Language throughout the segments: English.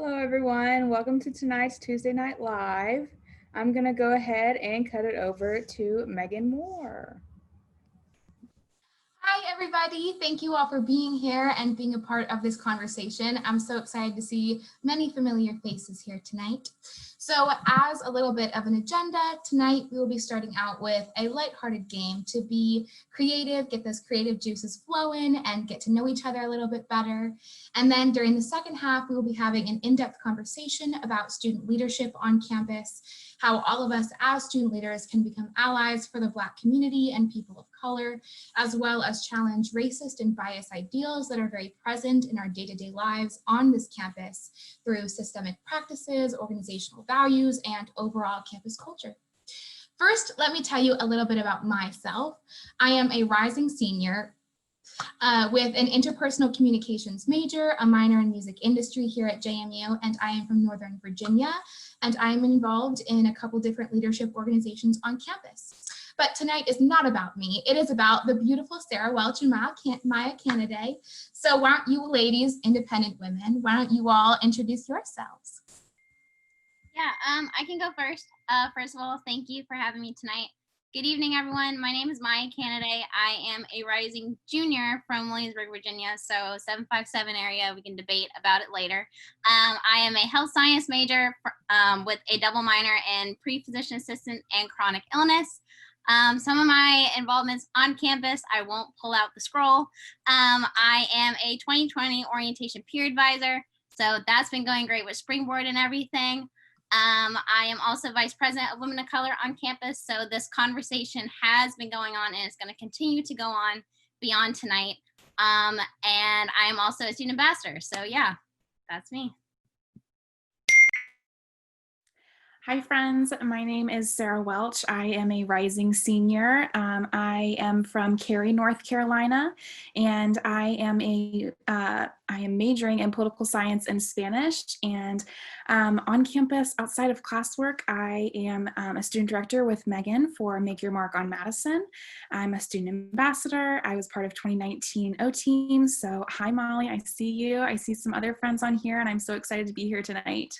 Hello, everyone. Welcome to tonight's Tuesday Night Live. I'm going to go ahead and cut it over to Megan Moore. Hi, everybody. Thank you all for being here and being a part of this conversation. I'm so excited to see many familiar faces here tonight. So as a little bit of an agenda, tonight we will be starting out with a lighthearted game to be creative, get those creative juices flowing and get to know each other a little bit better. And then during the second half, we will be having an in-depth conversation about student leadership on campus, how all of us as student leaders can become allies for the Black community and people of color, as well as challenge racist and biased ideals that are very present in our day-to-day lives on this campus through systemic practices, organizational values, and overall campus culture. First, let me tell you a little bit about myself. I am a rising senior with an interpersonal communications major, a minor in music industry here at JMU, and I am from Northern Virginia, and I am involved in a couple different leadership organizations on campus. But tonight is not about me. It is about the beautiful Sarah Welch and Maya Canaday. So why don't you ladies, independent women, why don't you all introduce yourselves? Yeah, I can go first. First of all, thank you for having me tonight. Good evening, everyone. My name is Maya Canaday. I am a rising junior from Williamsburg, Virginia, so 757 area. We can debate about it later. I am a health science major with a double minor in pre-physician assistant and chronic illness. Some of my involvements on campus, I won't pull out the scroll. I am a 2020 orientation peer advisor, so that's been going great with Springboard and everything. I am also vice president of Women of Color on campus, so this conversation has been going on and it's going to continue to go on beyond tonight. And I am also a student ambassador, so yeah, that's me. Hi friends, my name is Sarah Welch. I am a rising senior. I am from Cary, North Carolina, and I am majoring in political science and Spanish. And on campus, outside of classwork, I am a student director with Megan for Make Your Mark on Madison. I'm a student ambassador. I was part of 2019 O-Team. So hi Molly, I see you. I see some other friends on here, and I'm so excited to be here tonight.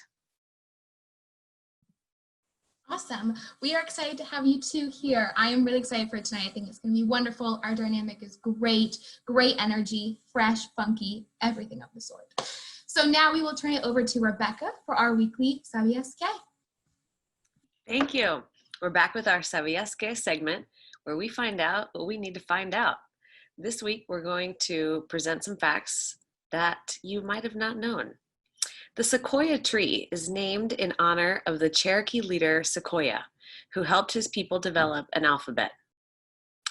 Awesome. We are excited to have you two here. I am really excited for tonight. I think it's going to be wonderful. Our dynamic is great, great energy, fresh, funky, everything of the sort. So now we will turn it over to Rebecca for our weekly ¿Sabías qué? Thank you. We're back with our ¿Sabías qué? Segment, where we find out what we need to find out. This week, we're going to present some facts that you might have not known. The sequoia tree is named in honor of the Cherokee leader Sequoia, who helped his people develop an alphabet.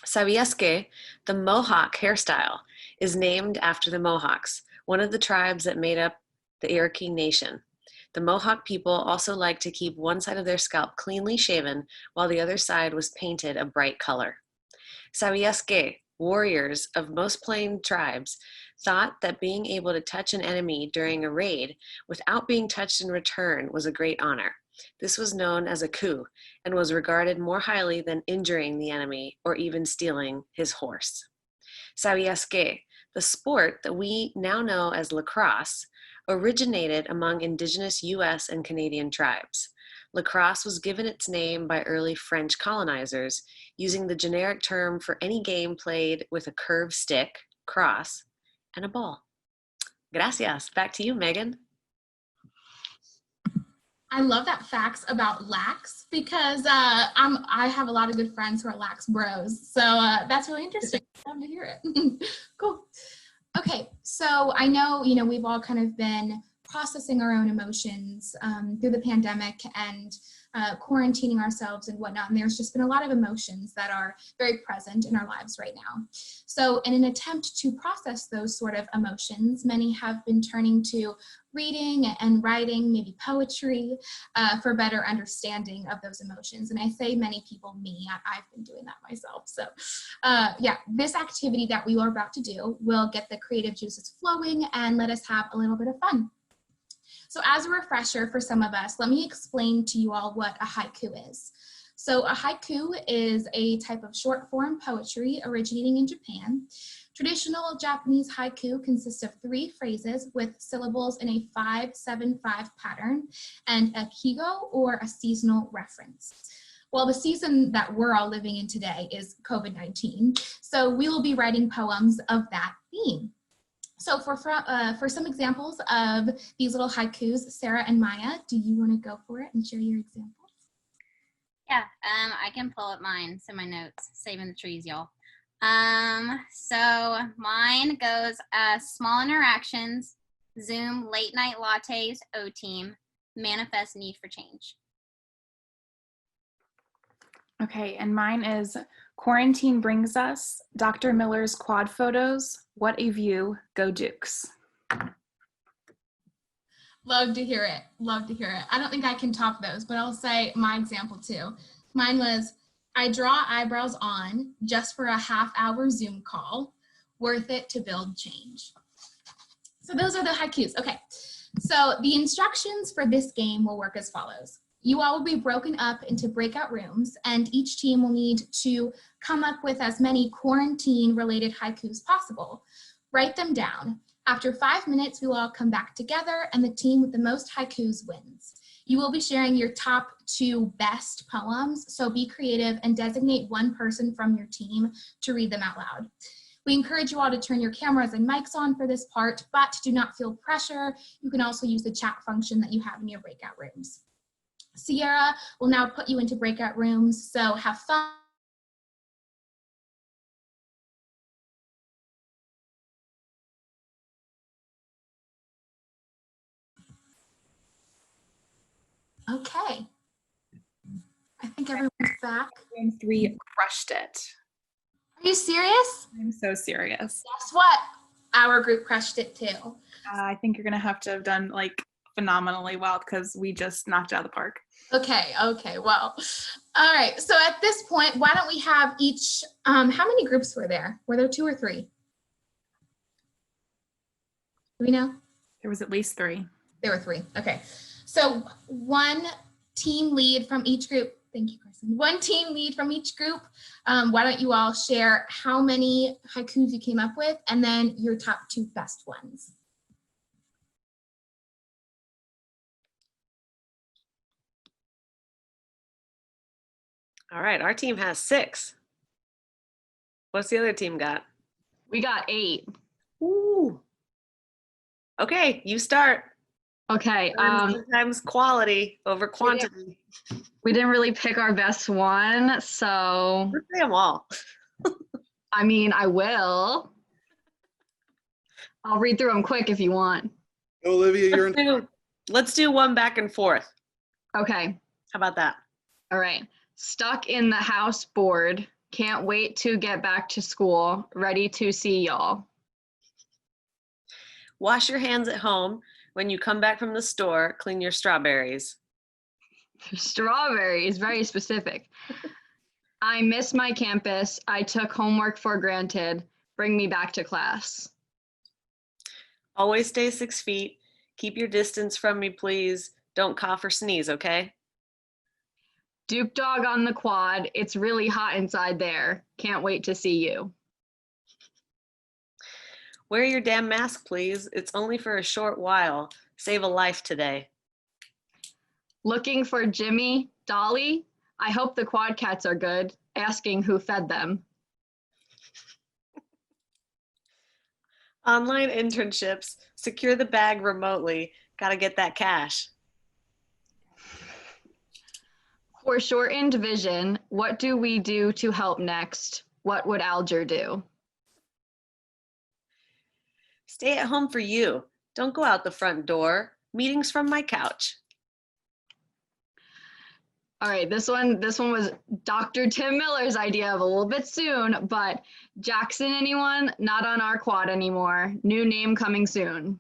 ¿Sabías qué? The Mohawk hairstyle is named after the Mohawks, one of the tribes that made up the Cherokee Nation. The Mohawk people also like to keep one side of their scalp cleanly shaven while the other side was painted a bright color. ¿Sabías qué? Warriors of most plain tribes thought that being able to touch an enemy during a raid without being touched in return was a great honor. This was known as a coup and was regarded more highly than injuring the enemy or even stealing his horse. ¿Sabías qué? The sport that we now know as lacrosse originated among indigenous US and Canadian tribes. Lacrosse was given its name by early French colonizers using the generic term for any game played with a curved stick, crosse, and a ball. Gracias. Back to you, Megan. I love that facts about lax because I have a lot of good friends who are lax bros. So that's really interesting. Love to hear it. Cool. Okay, so I know, we've all kind of been processing our own emotions through the pandemic and quarantining ourselves and whatnot. And there's just been a lot of emotions that are very present in our lives right now. So in an attempt to process those sort of emotions, many have been turning to reading and writing, maybe poetry, for better understanding of those emotions. And I say many people, me, I've been doing that myself. So yeah, this activity that we are about to do will get the creative juices flowing and let us have a little bit of fun. So as a refresher for some of us, let me explain to you all what a haiku is. So a haiku is a type of short form poetry originating in Japan. Traditional Japanese haiku consists of 3 phrases with syllables in a 5-7-5 pattern and a kigo, or a seasonal reference. Well, the season that we're all living in today is COVID-19, so we will be writing poems of that theme. So for some examples of these little haikus, Sarah and Maya, do you want to go for it and share your examples? Yeah, I can pull up mine. So my notes, saving the trees, y'all. So mine goes, small interactions, Zoom, late night lattes, O-team, manifest need for change. Okay, and mine is quarantine brings us, Dr. Miller's quad photos, what a view, go Dukes. Love to hear it. Love to hear it. I don't think I can top those, but I'll say my example too. Mine was, I draw eyebrows on just for a half-hour Zoom call, worth it to build change. So those are the haikus. Okay, so the instructions for this game will work as follows. You all will be broken up into breakout rooms, and each team will need to come up with as many quarantine-related haikus as possible. Write them down. After 5 minutes, we will all come back together, and the team with the most haikus wins. You will be sharing your top 2 best poems, so be creative and designate one person from your team to read them out loud. We encourage you all to turn your cameras and mics on for this part, but do not feel pressure. You can also use the chat function that you have in your breakout rooms. Sierra will now put you into breakout rooms, so have fun. Okay. I think everyone's back. Room 3 crushed it. Are you serious? I'm so serious. Guess what? Our group crushed it too. I think you're gonna have to have done like phenomenally well because we just knocked it out of the park. Okay, well, all right. So at this point, why don't we have each, how many groups were there? Were there 2 or 3? Do we know? There was at least 3. There were 3, okay. So one team lead from each group, thank you, Carson. One team lead from each group. Why don't you all share how many haikus you came up with and then your top 2 best ones. All right, our team has 6. What's the other team got? We got 8. Ooh. Okay, you start. Okay. Sometimes quality over quantity. We didn't really pick our best one, so Let's say them all. I mean, I will. I'll read through them quick if you want. Olivia, you're in. Let's do one back and forth. Okay. How about that? All right. Stuck in the house, bored. Can't wait to get back to school. Ready to see y'all. Wash your hands at home. When you come back from the store, clean your strawberries. Strawberries, very specific. I miss my campus. I took homework for granted. Bring me back to class. Always stay 6 feet. Keep your distance from me, please. Don't cough or sneeze, okay? Duke Dog on the quad. It's really hot inside there. Can't wait to see you. Wear your damn mask, please. It's only for a short while. Save a life today. Looking for Jimmy, Dolly. I hope the quad cats are good. Asking who fed them. Online internships. Secure the bag remotely. Gotta get that cash. Foreshortened vision. What do we do to help next? What would Alger do? Stay at home for you. Don't go out the front door. Meetings from my couch. All right, this one was Dr. Tim Miller's idea of a little bit soon, but Jackson, anyone? Not on our quad anymore. New name coming soon.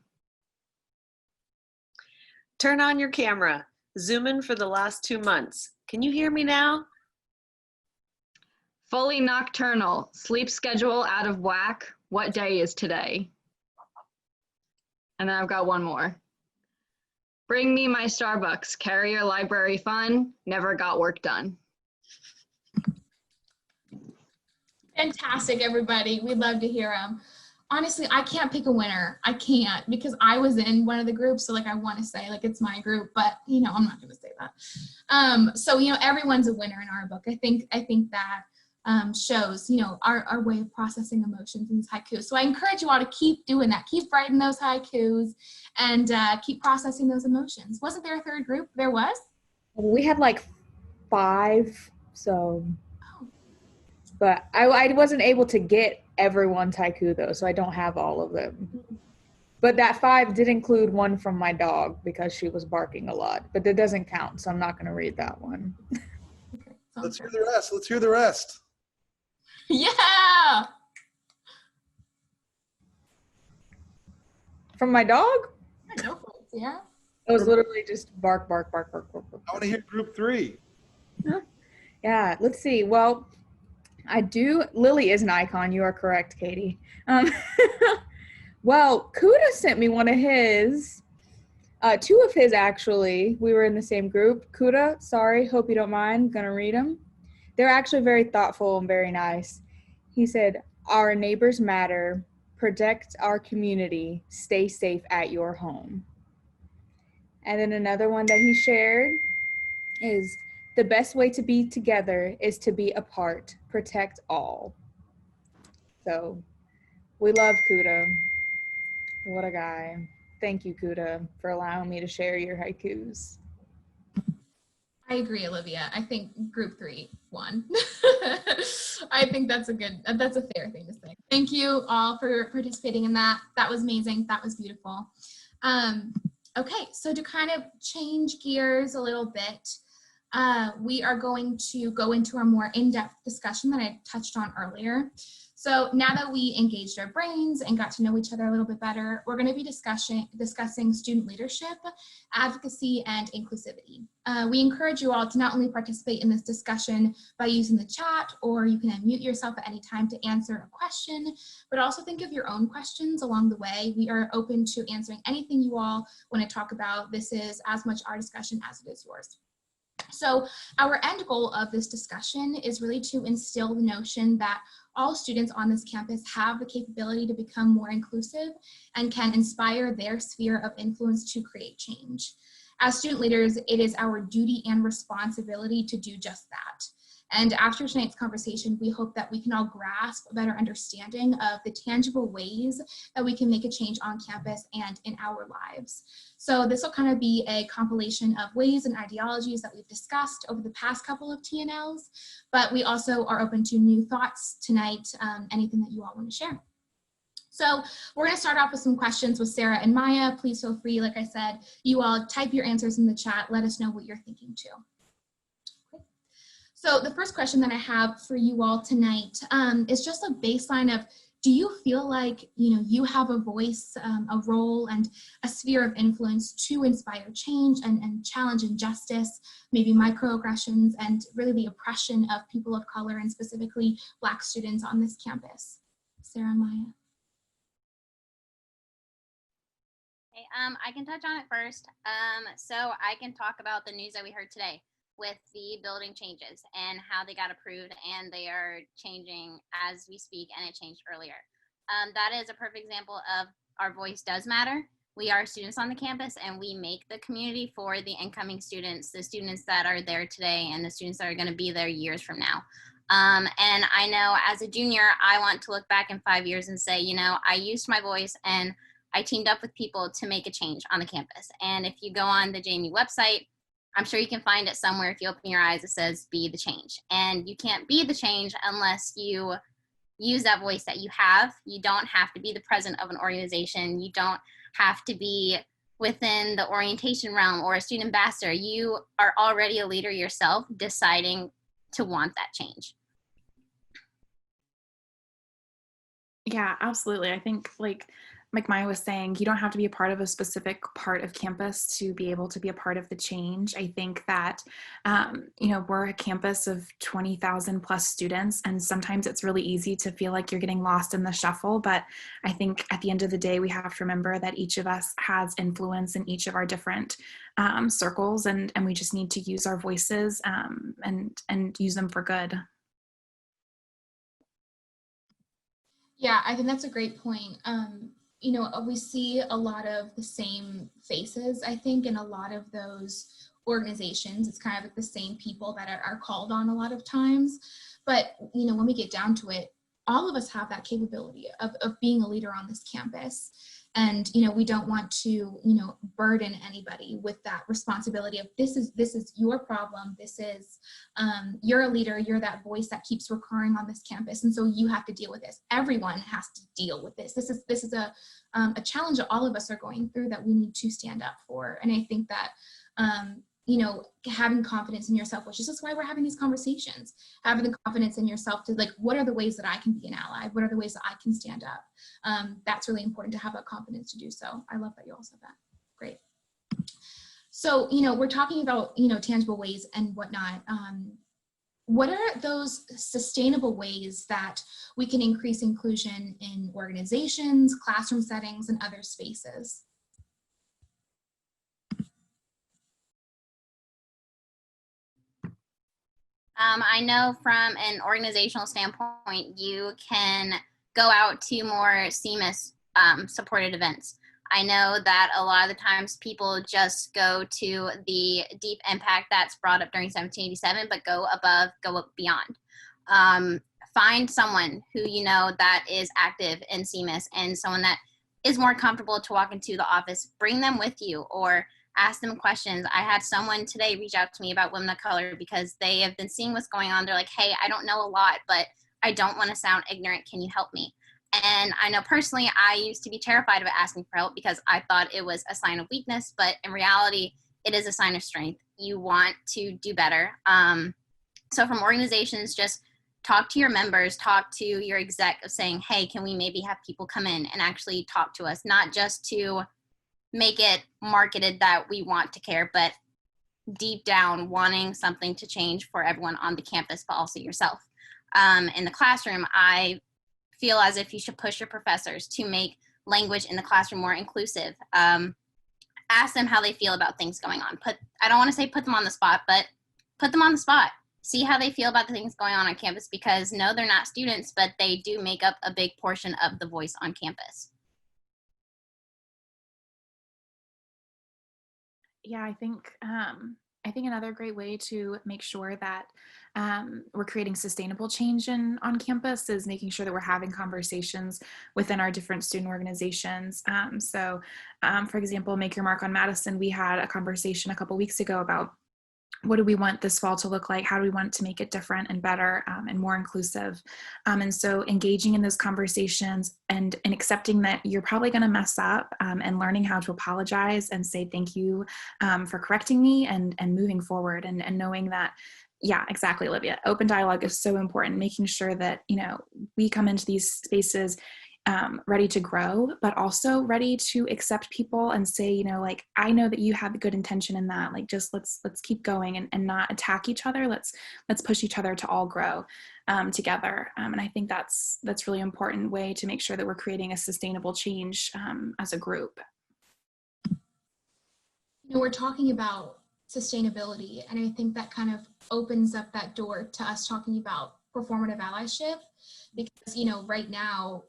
Turn on your camera. Zoom in for the last 2 months. Can you hear me now? Fully nocturnal. Sleep schedule out of whack. What day is today? And then I've got one more. Bring me my Starbucks. Carrier library fun. Never got work done. Fantastic, everybody. We'd love to hear them. Honestly, I can't pick a winner. I can't because I was in one of the groups. So like I want to say like it's my group, but I'm not going to say that. So, everyone's a winner in our book. I think that shows, our way of processing emotions in these haikus. So I encourage you all to keep doing that. Keep writing those haikus and keep processing those emotions. Wasn't there a third group? There was? We had like 5, so, but I wasn't able to get everyone's haiku though, so I don't have all of them. But that 5 did include one from my dog because she was barking a lot, but that doesn't count, so I'm not going to read that one. Okay, Let's hear the rest. Let's hear the rest. Yeah. From my dog? Go for it, yeah. It was literally just bark, bark, bark, bark, bark, bark. I want to hear group 3. Yeah, let's see. Well, Lily is an icon. You are correct, Katie. Well, Kuda sent me one of his, 2 of his actually. We were in the same group. Kuda, sorry, hope you don't mind. I'm gonna read them. They're actually very thoughtful and very nice. He said, "Our neighbors matter. Protect our community. Stay safe at your home." And then another one that he shared is, "The best way to be together is to be apart. Protect all." So we love Kuda. What a guy. Thank you, Kuda, for allowing me to share your haikus. I agree, Olivia. I think group 3 won. I think that's a fair thing to say. Thank you all for participating in that. That was amazing. That was beautiful. Okay, so to kind of change gears a little bit, we are going to go into our more in-depth discussion that I touched on earlier. So now that we engaged our brains and got to know each other a little bit better, we're going to be discussing student leadership, advocacy, and inclusivity. We encourage you all to not only participate in this discussion by using the chat, or you can unmute yourself at any time to answer a question, but also think of your own questions along the way. We are open to answering anything you all want to talk about. This is as much our discussion as it is yours. So our end goal of this discussion is really to instill the notion that all students on this campus have the capability to become more inclusive and can inspire their sphere of influence to create change. As student leaders, it is our duty and responsibility to do just that. And after tonight's conversation, we hope that we can all grasp a better understanding of the tangible ways that we can make a change on campus and in our lives. So this will kind of be a compilation of ways and ideologies that we've discussed over the past couple of TNLs, but we also are open to new thoughts tonight, anything that you all want to share. So we're going to start off with some questions with Sarah and Maya. Please feel free, like I said, you all type your answers in the chat. Let us know what you're thinking too. So the first question that I have for you all tonight is just a baseline of, do you feel like you have a voice, a role, and a sphere of influence to inspire change and challenge injustice, maybe microaggressions, and really the oppression of people of color and specifically Black students on this campus? Sarah and Maya. Okay, I can touch on it first. So I can talk about the news that we heard today with the building changes and how they got approved, and they are changing as we speak, and it changed earlier. That is a perfect example of our voice does matter. We are students on the campus, and we make the community for the incoming students, the students that are there today and the students that are going to be there years from now. And I know as a junior, I want to look back in 5 years and say, I used my voice and I teamed up with people to make a change on the campus. And if you go on the JMU website, I'm sure you can find it somewhere. If you open your eyes, it says be the change. And you can't be the change unless you use that voice that you have. You don't have to be the president of an organization. You don't have to be within the orientation realm or a student ambassador. You are already a leader yourself, deciding to want that change. Yeah, absolutely. I think like Maya was saying, you don't have to be a part of a specific part of campus to be able to be a part of the change. I think that, we're a campus of 20,000 plus students, and sometimes it's really easy to feel like you're getting lost in the shuffle. But I think at the end of the day, we have to remember that each of us has influence in each of our different circles, and we just need to use our voices and use them for good. Yeah, I think that's a great point. You know, we see a lot of the same faces, I think, in a lot of those organizations. It's kind of like the same people that are called on a lot of times. But, you know, when we get down to it, all of us have that capability of being a leader on this campus. And, you know, we don't want to, you know, burden anybody with that responsibility of this is your problem. This is, you're a leader, you're that voice that keeps recurring on this campus. And so you have to deal with this. Everyone has to deal with this. This is a challenge that all of us are going through that we need to stand up for. And I think that, you know, having confidence in yourself, which is just why we're having these conversations, having the confidence in yourself to like, what are the ways that I can be an ally? What are the ways that I can stand up? That's really important to have that confidence to do so. I love that you all said that. Great. So, you know, we're talking about, you know, tangible ways and whatnot. What are those sustainable ways that we can increase inclusion in organizations, classroom settings, and other spaces? I know from an organizational standpoint, you can go out to more CMUS supported events. I know that a lot of the times people just go to the deep impact that's brought up during 1787, but go above, go beyond. Find someone who you know that is active in CMUS and someone that is more comfortable to walk into the office. Bring them with you or ask them questions. I had someone today reach out to me about women of color because they have been seeing what's going on. They're like, hey, I don't know a lot, but I don't want to sound ignorant. Can you help me? And I know personally, I used to be terrified of asking for help because I thought it was a sign of weakness, but in reality, it is a sign of strength. You want to do better. So from organizations, just talk to your members, talk to your exec of saying, hey, can we maybe have people come in and actually talk to us, not just to make it marketed that we want to care, but deep down wanting something to change for everyone on the campus, but also yourself. In the classroom, I feel as if you should push your professors to make language in the classroom more inclusive. Ask them how they feel about things going on. I don't want to say put them on the spot, but put them on the spot. See how they feel about the things going on campus, because no, they're not students, but they do make up a big portion of the voice on campus. Yeah, I think another great way to make sure that we're creating sustainable change on campus is making sure that we're having conversations within our different student organizations. For example, Make Your Mark on Madison, we had a conversation a couple weeks ago about what do we want this fall to look like? How do we want to make it different and better and more inclusive? And so engaging in those conversations and accepting that you're probably going to mess up and learning how to apologize and say thank you for correcting me and moving forward and knowing that, yeah, exactly, Olivia. Open dialogue is so important, making sure that, you know, we come into these spaces ready to grow, but also ready to accept people and say, you know, like, I know that you have a good intention in that, like, just let's keep going and not attack each other. Let's push each other to all grow together. And I think that's really important way to make sure that we're creating a sustainable change as a group. You know, we're talking about sustainability, and I think that kind of opens up that door to us talking about performative allyship, because, you know, right now,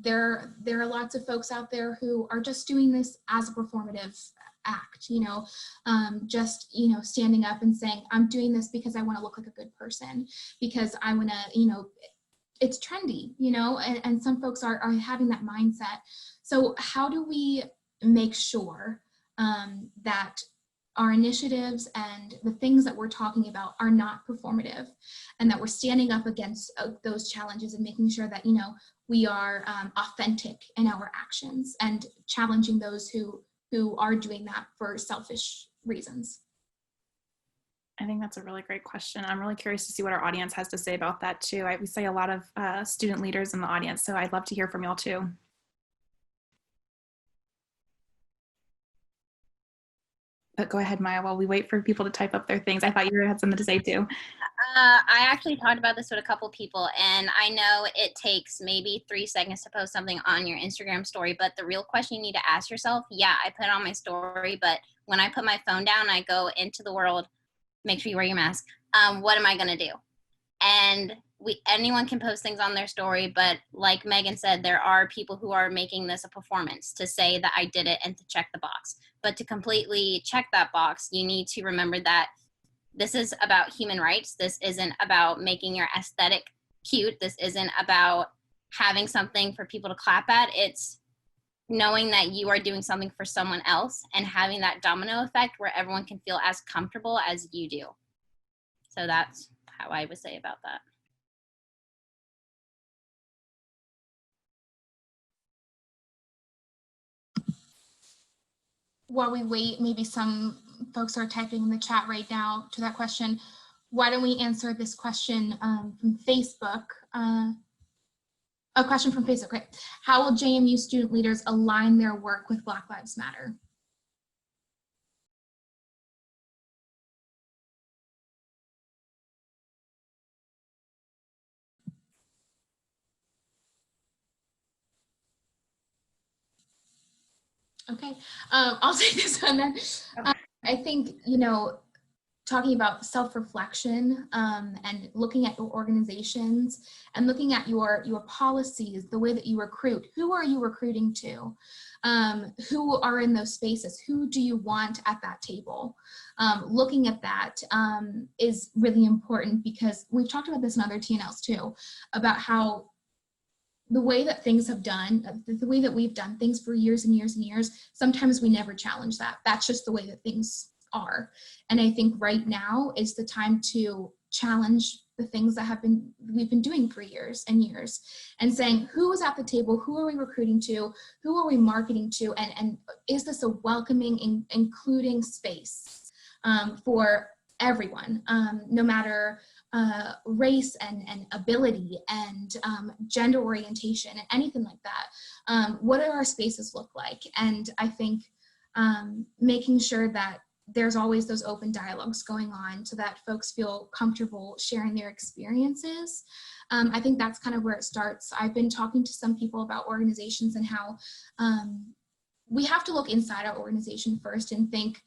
there are lots of folks out there who are just doing this as a performative act, you know, just, you know, standing up and saying, I'm doing this because I want to look like a good person, because I want to, you know, it's trendy, you know, and some folks are having that mindset. So how do we make sure that our initiatives and the things that we're talking about are not performative, and that we're standing up against those challenges and making sure that, you know, we are authentic in our actions and challenging those who are doing that for selfish reasons? I think that's a really great question. I'm really curious to see what our audience has to say about that too. We say a lot of student leaders in the audience, so I'd love to hear from y'all too. But go ahead, Maya, while we wait for people to type up their things. I thought you had something to say too. I actually talked about this with a couple people, and I know it takes maybe 3 seconds to post something on your Instagram story, but the real question you need to ask yourself, yeah, I put it on my story, but when I put my phone down, I go into the world, make sure you wear your mask. What am I going to do? And anyone can post things on their story, but like Megan said, there are people who are making this a performance to say that I did it and to check the box. But to completely check that box, you need to remember that this is about human rights. This isn't about making your aesthetic cute. This isn't about having something for people to clap at. It's knowing that you are doing something for someone else and having that domino effect where everyone can feel as comfortable as you do. So that's how I would say about that. While we wait, maybe some folks are typing in the chat right now to that question. Why don't we answer this question from Facebook? A question from Facebook, right? How will JMU student leaders align their work with Black Lives Matter? Okay, I'll take this one then. I think, you know, talking about self-reflection and looking at your organizations and looking at your policies, the way that you recruit, who are you recruiting to? Who are in those spaces? Who do you want at that table? Looking at that is really important, because we've talked about this in other TNLs too, about how the way that things have done, the way that we've done things for years and years and years, sometimes we never challenge that. That's just the way that things are. And I think right now is the time to challenge the things that we've been doing for years and years, and saying, who is at the table? Who are we recruiting to? Who are we marketing to? And is this a welcoming, including space for everyone, no matter race and ability and gender orientation and anything like that? What do our spaces look like? And I think making sure that there's always those open dialogues going on so that folks feel comfortable sharing their experiences. I think that's kind of where it starts. I've been talking to some people about organizations and how we have to look inside our organization first and think,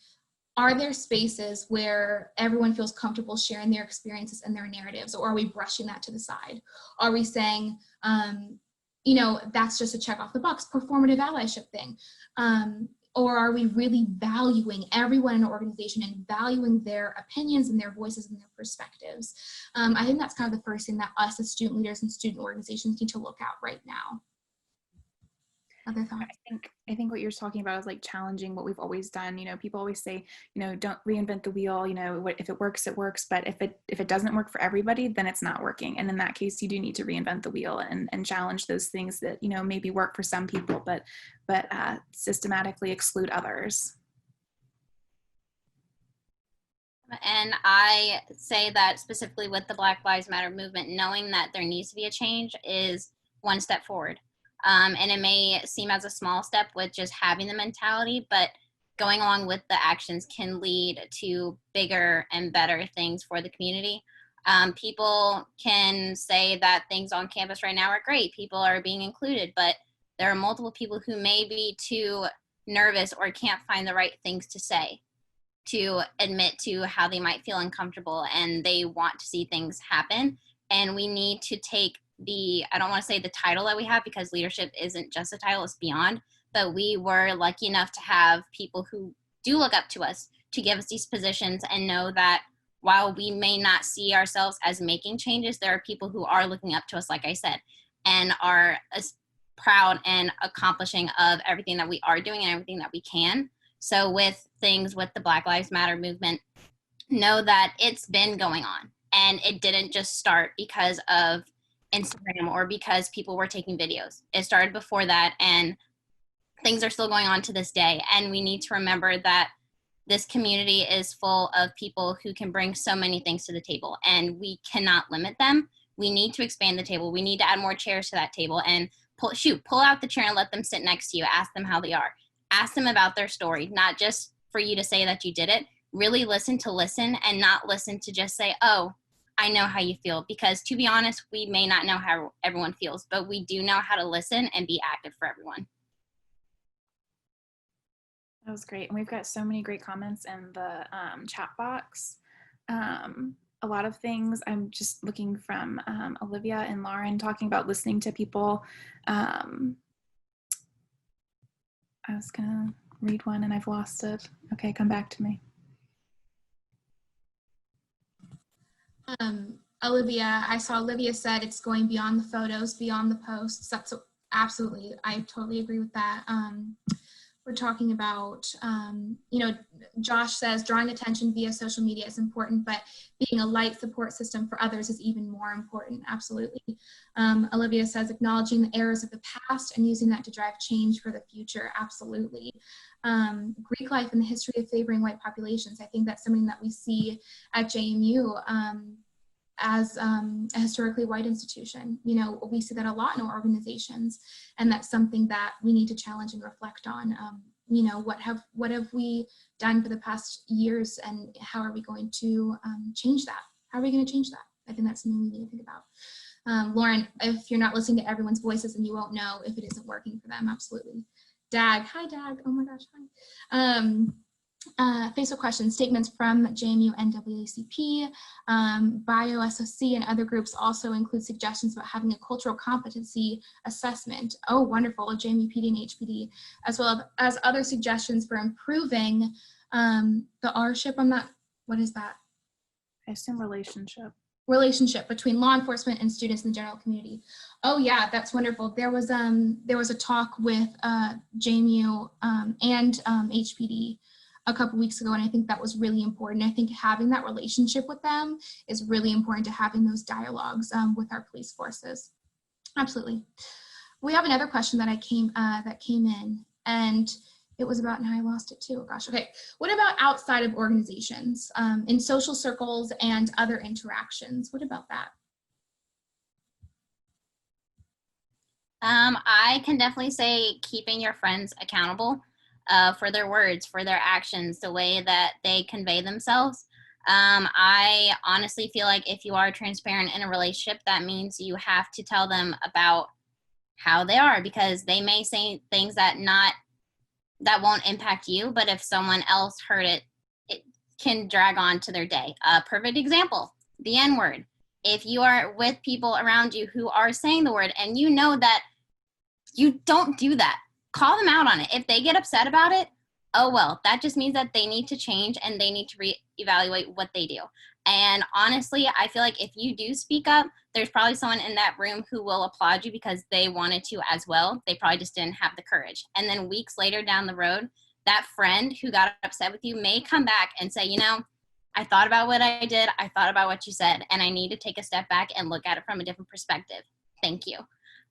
are there spaces where everyone feels comfortable sharing their experiences and their narratives, or are we brushing that to the side? Are we saying, you know, that's just a check off the box, performative allyship thing? Or are we really valuing everyone in an organization and valuing their opinions and their voices and their perspectives? I think that's kind of the first thing that us as student leaders and student organizations need to look at right now. Other thoughts? I think what you're talking about is like challenging what we've always done. You know, people always say, you know, don't reinvent the wheel. You know, if it works, it works. But if it doesn't work for everybody, then it's not working. And in that case, you do need to reinvent the wheel and challenge those things that, you know, maybe work for some people, but systematically exclude others. And I say that specifically with the Black Lives Matter movement, knowing that there needs to be a change is one step forward. And it may seem as a small step with just having the mentality, but going along with the actions can lead to bigger and better things for the community. People can say that things on campus right now are great. People are being included, but there are multiple people who may be too nervous or can't find the right things to say to admit to how they might feel uncomfortable, and they want to see things happen. And we need to take I don't want to say the title that we have, because leadership isn't just a title, it's beyond, but we were lucky enough to have people who do look up to us to give us these positions, and know that while we may not see ourselves as making changes, there are people who are looking up to us, like I said, and are as proud and accomplishing of everything that we are doing and everything that we can. So with things with the Black Lives Matter movement, know that it's been going on, and it didn't just start because of Instagram or because people were taking videos. It started before that, and things are still going on to this day. And we need to remember that this community is full of people who can bring so many things to the table, and we cannot limit them. We need to expand the table. We need to add more chairs to that table, and pull out the chair and let them sit next to you. Ask them how they are. Ask them about their story, not just for you to say that you did it. Really listen and not listen to just say, oh, I know how you feel, because to be honest, we may not know how everyone feels, but we do know how to listen and be active for everyone. That was great. And we've got so many great comments in the chat box. a lot of things. I'm just looking from Olivia and Lauren talking about listening to people. I was gonna read one and I've lost it. Okay, come back to me. Olivia, I saw Olivia said it's going beyond the photos, beyond the posts. That's absolutely, I totally agree with that. We're talking about, Josh says drawing attention via social media is important, but being a light support system for others is even more important. Absolutely. Olivia says acknowledging the errors of the past and using that to drive change for the future. Absolutely. Greek life and the history of favoring white populations. I think that's something that we see at JMU as a historically white institution. We see that a lot in our organizations, and that's something that we need to challenge and reflect on. What have we done for the past years, and how are we going to change that? How are we going to change that? I think that's something we need to think about. Lauren, if you're not listening to everyone's voices, then you won't know if it isn't working for them. Absolutely. Dag, hi Dag. Oh my gosh, hi. Facebook questions, statements from JMU NAACP, BioSOC and other groups also include suggestions about having a cultural competency assessment. Oh, wonderful, JMU PD and HPD, as well as other suggestions for improving the R-ship. I'm not, what is that? I assume Relationship between law enforcement and students in the general community. Oh yeah, that's wonderful. There was a talk with JMU and HPD a couple weeks ago, and I think that was really important. I think having that relationship with them is really important to having those dialogues with our police forces. Absolutely. We have another question that came in, and it was about, now I lost it too. Oh gosh. Okay. What about outside of organizations, in social circles and other interactions? What about that? I can definitely say keeping your friends accountable for their words, for their actions, the way that they convey themselves. I honestly feel like if you are transparent in a relationship, that means you have to tell them about how they are, because they may say things that won't impact you, but if someone else heard it, it can drag on to their day. A perfect example, the N-word. If you are with people around you who are saying the word and you know that you don't do that, call them out on it. If they get upset about it, oh well, that just means that they need to change and they need to reevaluate what they do. And honestly, I feel like if you do speak up, there's probably someone in that room who will applaud you because they wanted to as well. They probably just didn't have the courage. And then weeks later down the road, that friend who got upset with you may come back and say, I thought about what I did, I thought about what you said, and I need to take a step back and look at it from a different perspective. Thank you.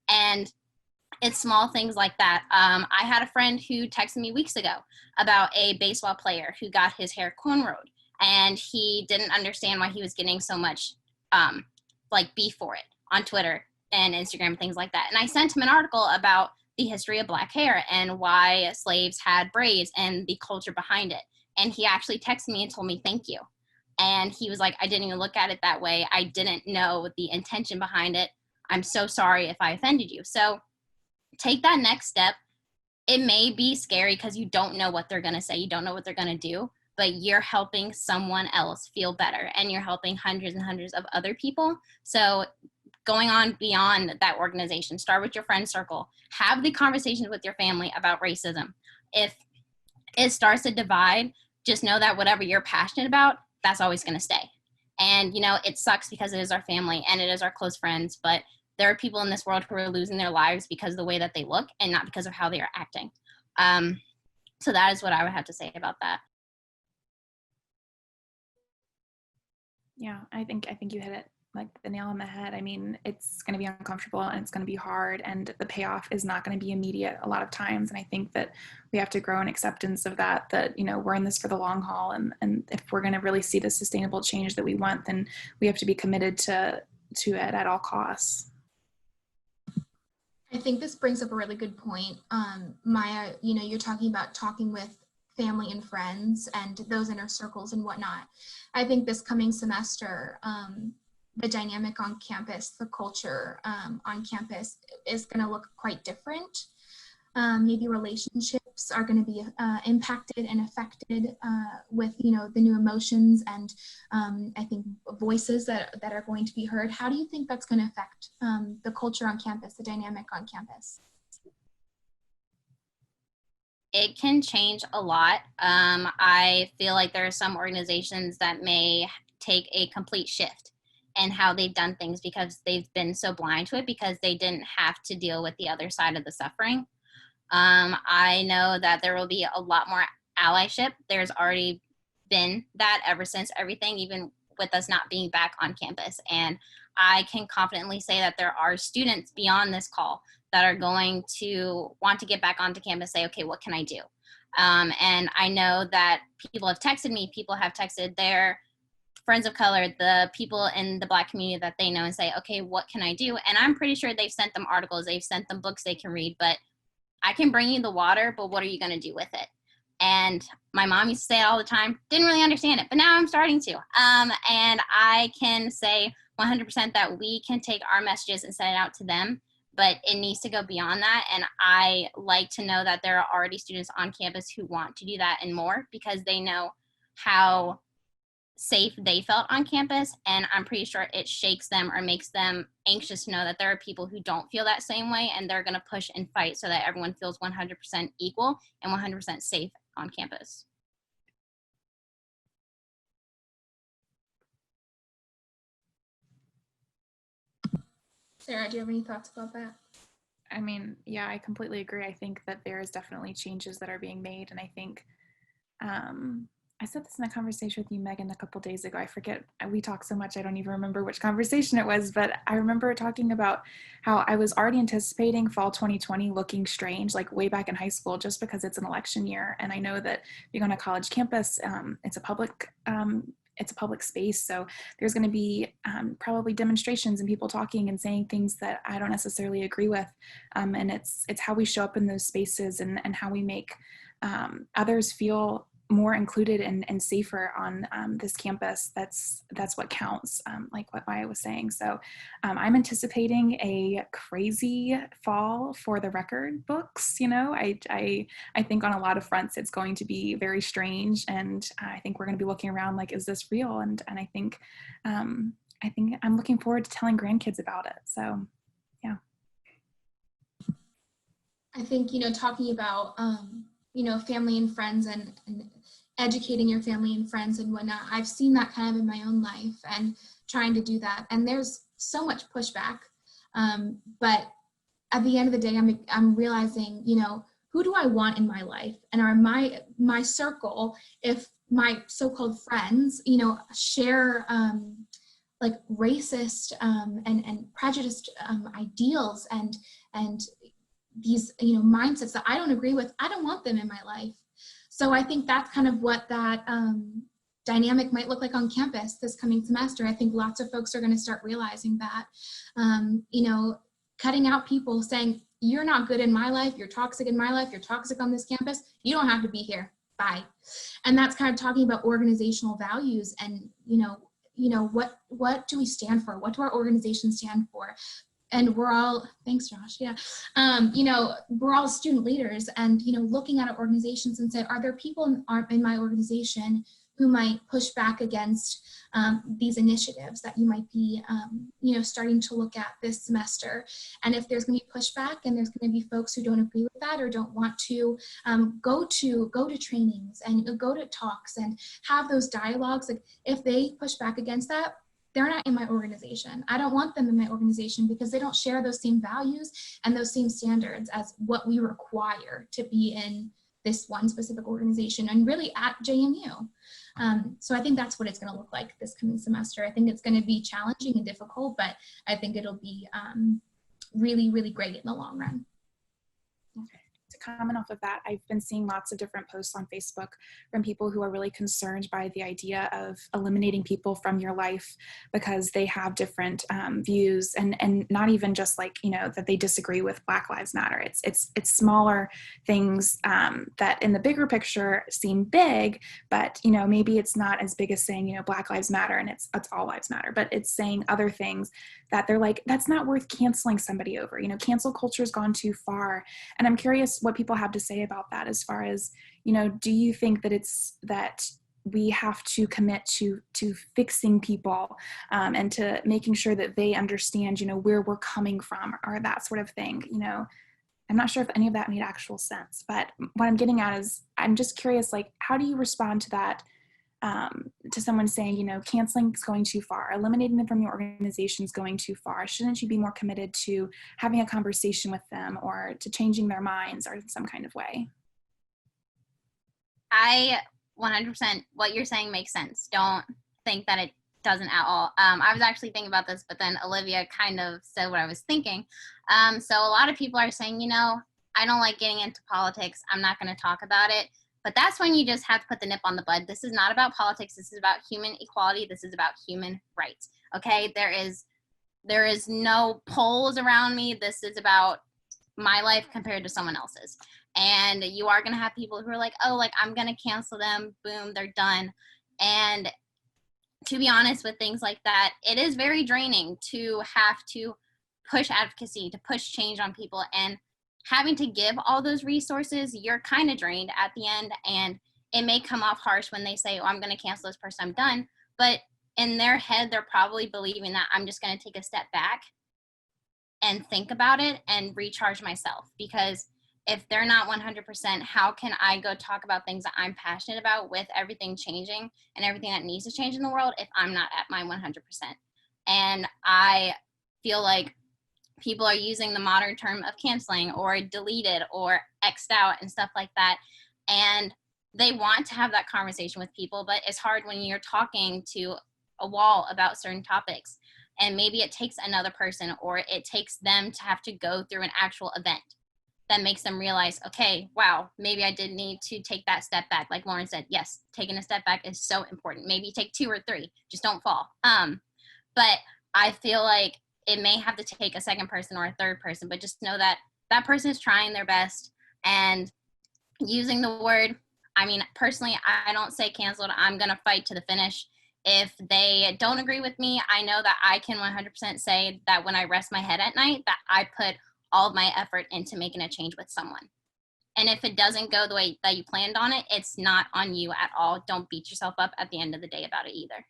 And it's small things like that. I had a friend who texted me weeks ago about a baseball player who got his hair cornrowed, and he didn't understand why he was getting so much beef for it on Twitter and Instagram, things like that. And I sent him an article about the history of Black hair and why slaves had braids and the culture behind it. And he actually texted me and told me thank you. And he was like, I didn't even look at it that way. I didn't know the intention behind it. I'm so sorry if I offended you. So take that next step. It may be scary because you don't know what they're going to say. You don't know what they're going to do, but you're helping someone else feel better, and you're helping hundreds and hundreds of other people. So going on beyond that organization, start with your friend circle, have the conversations with your family about racism. If it starts to divide, just know that whatever you're passionate about, that's always going to stay. And, it sucks because it is our family and it is our close friends, but there are people in this world who are losing their lives because of the way that they look and not because of how they are acting. So that is what I would have to say about that. Yeah, I think you hit it like the nail on the head. I mean, it's going to be uncomfortable and it's going to be hard, and the payoff is not going to be immediate a lot of times. And I think that we have to grow an acceptance of that, we're in this for the long haul. And if we're going to really see the sustainable change that we want, then we have to be committed to it at all costs. I think this brings up a really good point. Maya, you're talking about talking with family and friends and those inner circles and whatnot. I think this coming semester, the dynamic on campus, the culture on campus is going to look quite different. Maybe relationships groups are going to be impacted and affected with, the new emotions and I think voices that are going to be heard. How do you think that's going to affect the culture on campus, the dynamic on campus? It can change a lot. I feel like there are some organizations that may take a complete shift in how they've done things because they've been so blind to it because they didn't have to deal with the other side of the suffering. I know that there will be a lot more allyship. There's already been that ever since everything, even with us not being back on campus. And I can confidently say that there are students beyond this call that are going to want to get back onto campus, say, okay, what can I do? And I know that people have texted me, people have texted their friends of color, the people in the Black community that they know and say, okay, what can I do? And I'm pretty sure they've sent them articles, they've sent them books they can read, but I can bring you the water, but what are you going to do with it? And my mom used to say it all the time, didn't really understand it, but now I'm starting to. And I can say 100% that we can take our messages and send it out to them, but it needs to go beyond that. And I like to know that there are already students on campus who want to do that and more because they know how safe they felt on campus, and I'm pretty sure it shakes them or makes them anxious to know that there are people who don't feel that same way, and they're going to push and fight so that everyone feels 100% equal and 100% safe on campus. Sarah, do you have any thoughts about that? I mean, yeah, I completely agree. I think that there is definitely changes that are being made, and I think I said this in a conversation with you, Megan, a couple days ago. I forget, we talked so much, I don't even remember which conversation it was, but I remember talking about how I was already anticipating fall 2020 looking strange, like way back in high school, just because it's an election year. And I know that being on a college campus, it's a public space. So there's going to be probably demonstrations and people talking and saying things that I don't necessarily agree with. And it's how we show up in those spaces and how we make others feel more included and safer on this campus. That's what counts, like what Maya was saying. So I'm anticipating a crazy fall for the record books. I think on a lot of fronts it's going to be very strange, and I think we're going to be looking around like, is this real? And I think I'm looking forward to telling grandkids about it. So yeah. I think, talking about family and friends and educating your family and friends and whatnot. I've seen that kind of in my own life and trying to do that. And there's so much pushback. But at the end of the day, I'm realizing, who do I want in my life? And are my circle, if my so-called friends, share like racist and prejudiced ideals and these, mindsets that I don't agree with, I don't want them in my life. So I think that's kind of what that dynamic might look like on campus this coming semester. I think lots of folks are going to start realizing that, cutting out people saying, you're not good in my life, you're toxic in my life, you're toxic on this campus, you don't have to be here, bye. And that's kind of talking about organizational values and, what do we stand for? What do our organizations stand for? And we're all, thanks Josh, yeah. We're all student leaders and, looking at our organizations and say, are there people in my organization who might push back against these initiatives that you might be, starting to look at this semester? And if there's gonna be pushback and there's gonna be folks who don't agree with that or don't want to go to trainings and go to talks and have those dialogues, like if they push back against that, they're not in my organization. I don't want them in my organization because they don't share those same values and those same standards as what we require to be in this one specific organization and really at JMU. So I think that's what it's going to look like this coming semester. I think it's going to be challenging and difficult, but I think it'll be really, really great in the long run. To comment off of that, I've been seeing lots of different posts on Facebook from people who are really concerned by the idea of eliminating people from your life because they have different views and not even just like, that they disagree with Black Lives Matter. It's smaller things that in the bigger picture seem big, but, maybe it's not as big as saying, Black Lives Matter and it's all lives matter, but it's saying other things that they're like, that's not worth canceling somebody over. Cancel culture has gone too far. And I'm curious what people have to say about that, as far as, you know, do you think that it's that we have to commit to fixing people, and to making sure that they understand, you know, where we're coming from, or that sort of thing? You know, I'm not sure if any of that made actual sense, but what I'm getting at is, I'm just curious, like, how do you respond to that, to someone saying, you know, canceling is going too far, eliminating them from your organization is going too far? Shouldn't you be more committed to having a conversation with them, or to changing their minds, or in some kind of way? I 100%, what you're saying makes sense. Don't think that it doesn't at all. I was actually thinking about this, but then Olivia kind of said what I was thinking. So a lot of people are saying, you know, I don't like getting into politics. I'm not going to talk about it. But that's when you just have to put the nip on the bud. This is not about politics. This is about human equality. This is about human rights. Okay, there is no polls around me. This is about my life compared to someone else's. And you are going to have people who are like, oh, like, I'm going to cancel them. Boom, they're done. And to be honest, with things like that, it is very draining to have to push advocacy, to push change on people, and having to give all those resources. You're kind of drained at the end, and it may come off harsh when they say, oh, I'm going to cancel this person, I'm done. But in their head, they're probably believing that I'm just going to take a step back and think about it and recharge myself. Because if they're not 100%, how can I go talk about things that I'm passionate about, with everything changing and everything that needs to change in the world, if I'm not at my 100%? And I feel like people are using the modern term of canceling, or deleted, or X'd out, and stuff like that. And they want to have that conversation with people, but it's hard when you're talking to a wall about certain topics. And maybe it takes another person, or it takes them to have to go through an actual event that makes them realize, okay, wow, maybe I did need to take that step back. Like Lauren said, yes, taking a step back is so important. Maybe take 2 or 3, just don't fall. But I feel like it may have to take a second person or a third person, but just know that that person is trying their best. And using the word, I mean, personally, I don't say canceled. I'm going to fight to the finish. If they don't agree with me, I know that I can 100% say that when I rest my head at night, that I put all of my effort into making a change with someone. And if it doesn't go the way that you planned on it, it's not on you at all. Don't beat yourself up at the end of the day about it either.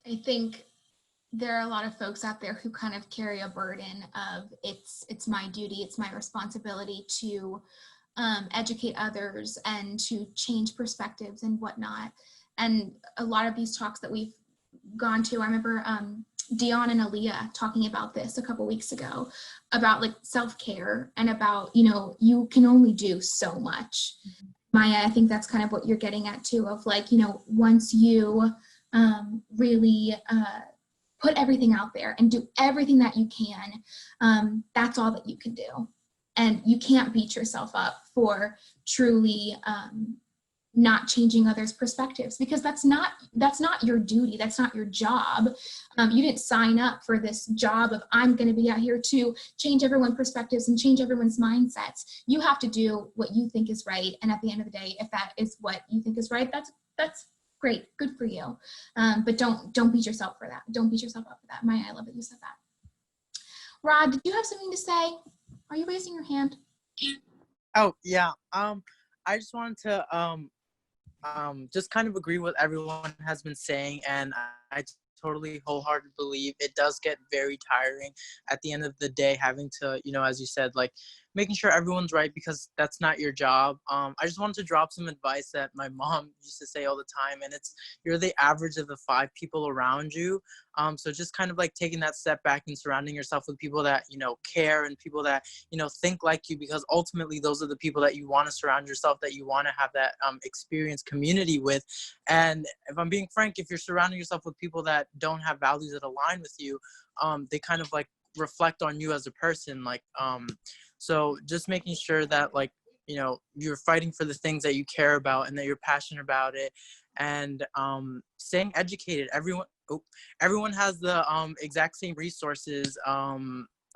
I think there are a lot of folks out there who kind of carry a burden of it's my duty, it's my responsibility to educate others and to change perspectives and whatnot. And a lot of these talks that we've gone to, I remember Dion and Aaliyah talking about this a couple weeks ago, about like self-care, and about, you know, you can only do so much. Maya, I think that's kind of what you're getting at too, of like, you know, once you really put everything out there and do everything that you can, that's all that you can do. And you can't beat yourself up for truly not changing others' perspectives, because that's not your duty, that's not your job. You didn't sign up for this job of, I'm going to be out here to change everyone's perspectives and change everyone's mindsets. You have to do what you think is right, and at the end of the day, if that is what you think is right, that's great, good for you. But don't beat yourself for that. Don't beat yourself up for that. Maya, I love that you said that. Rod, did you have something to say? Are you raising your hand? Oh yeah. I just wanted to just kind of agree with everyone has been saying, and I totally wholeheartedly believe it does get very tiring at the end of the day, having to, you know, as you said, like making sure everyone's right, because that's not your job. I just wanted to drop some advice that my mom used to say all the time, and it's, you're the average of the 5 people around you. So just kind of like taking that step back and surrounding yourself with people that, you know, care, and people that, you know, think like you, because ultimately those are the people that you want to surround yourself, that you want to have that experience community with. And if I'm being frank, if you're surrounding yourself with people that don't have values that align with you, they kind of like reflect on you as a person. Like, so just making sure that, like, you know, you're fighting for the things that you care about and that you're passionate about it, and staying educated. Everyone has the exact same resources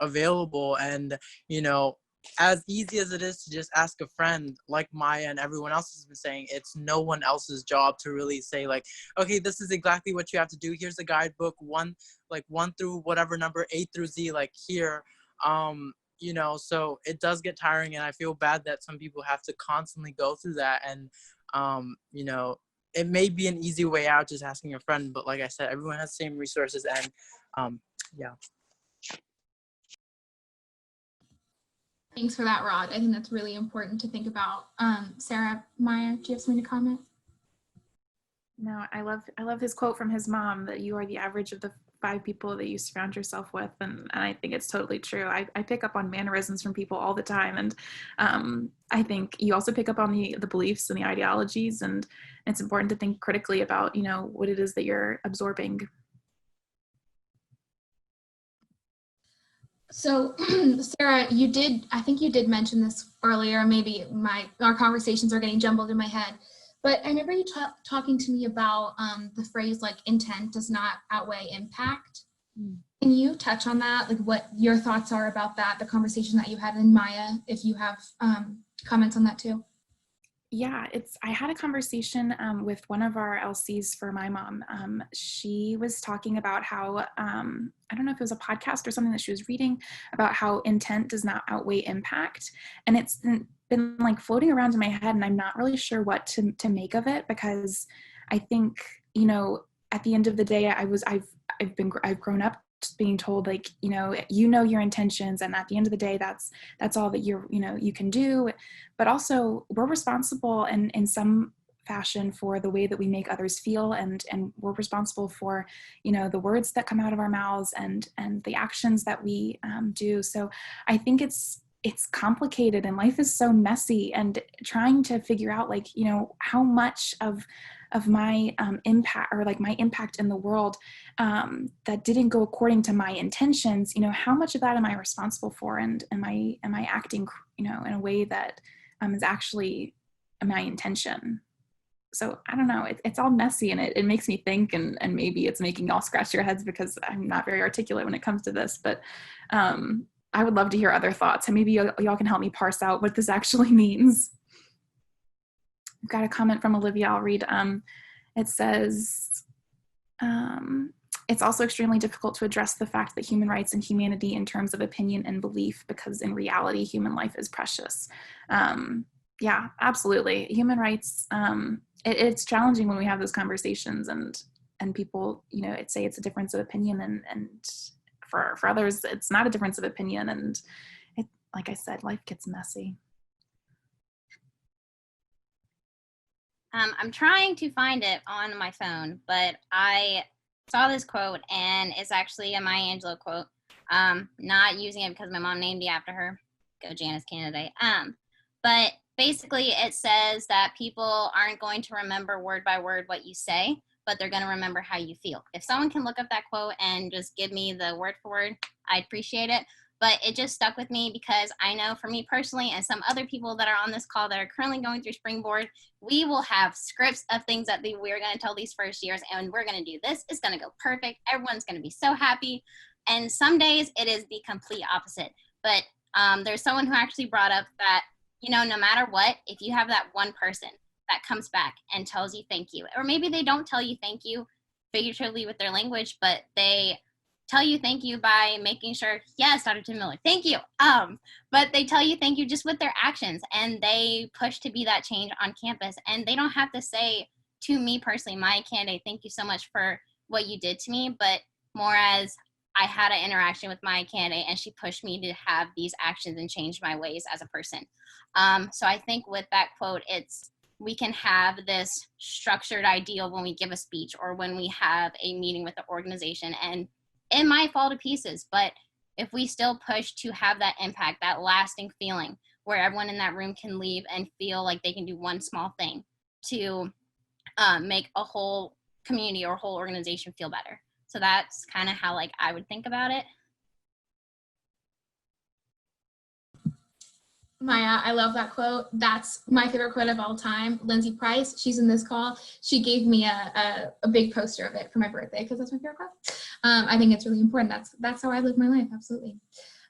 available, and, you know, as easy as it is to just ask a friend, like Maya and everyone else has been saying, it's no one else's job to really say like, okay, this is exactly what you have to do. Here's a guidebook, one through whatever number, A through Z, like here. You know, so it does get tiring, and I feel bad that some people have to constantly go through that. And, you know, it may be an easy way out just asking a friend, but like I said, everyone has the same resources, and yeah. Thanks for that, Rod. I think that's really important to think about. Sarah, Maya, do you have something to comment? No, I love his quote from his mom that you are the average of the 5 people that you surround yourself with, and I think it's totally true. I pick up on mannerisms from people all the time, and I think you also pick up on the beliefs and the ideologies, and it's important to think critically about, you know, what it is that you're absorbing. So, Sarah, I think you did mention this earlier, maybe our conversations are getting jumbled in my head, but I remember you talking to me about the phrase like intent does not outweigh impact. Can you touch on that? Like what your thoughts are about that, the conversation that you had in Maya, if you have comments on that too? Yeah, I had a conversation with one of our LCs for my mom. She was talking about how, I don't know if it was a podcast or something that she was reading about how intent does not outweigh impact. And it's been like floating around in my head, and I'm not really sure what to make of it, because I think, you know, at the end of the day, I've grown up being told, like, you know your intentions, and at the end of the day, that's all that you can do. But also, we're responsible in some fashion for the way that we make others feel, and we're responsible for, you know, the words that come out of our mouths and the actions that we do. So I think it's complicated, and life is so messy, and trying to figure out, like, you know, how much of my impact, or like my impact in the world that didn't go according to my intentions, you know, how much of that am I responsible for, and am I acting, you know, in a way that is actually my intention. So I don't know, it's all messy, and it makes me think, and maybe it's making y'all scratch your heads because I'm not very articulate when it comes to this, but I would love to hear other thoughts, and maybe y'all can help me parse out what this actually means. I've got a comment from Olivia I'll read. It says, it's also extremely difficult to address the fact that human rights and humanity in terms of opinion and belief, because in reality, human life is precious. Yeah, absolutely. Human rights, it's challenging when we have those conversations, and people, you know, say it's a difference of opinion, and for others, it's not a difference of opinion. And like I said, life gets messy. I'm trying to find it on my phone, but I saw this quote, and it's actually a Maya Angelou quote. Not using it because my mom named me after her. Go Janice Kennedy. But basically it says that people aren't going to remember word by word what you say, but they're going to remember how you feel. If someone can look up that quote and just give me the word for word, I'd appreciate it. But it just stuck with me because I know for me personally, and some other people that are on this call that are currently going through Springboard, we will have scripts of things that we're going to tell these first years, and we're going to do this. It's going to go perfect. Everyone's going to be so happy. And some days it is the complete opposite. But there's someone who actually brought up that, you know, no matter what, if you have that one person that comes back and tells you thank you, or maybe they don't tell you thank you figuratively with their language, but they tell you thank you by making sure, yes, Dr. Tim Miller, thank you. But they tell you thank you just with their actions, and they push to be that change on campus. And they don't have to say to me personally, my candidate, thank you so much for what you did to me, but more as I had an interaction with my candidate and she pushed me to have these actions and change my ways as a person. So I think with that quote, we can have this structured ideal when we give a speech or when we have a meeting with the organization, and it might fall to pieces, but if we still push to have that impact, that lasting feeling where everyone in that room can leave and feel like they can do one small thing to make a whole community or whole organization feel better. So that's kind of how like I would think about it. Maya, I love that quote. That's my favorite quote of all time. Lindsay Price, she's in this call. She gave me a big poster of it for my birthday because that's my favorite quote. I think it's really important. That's how I live my life, absolutely.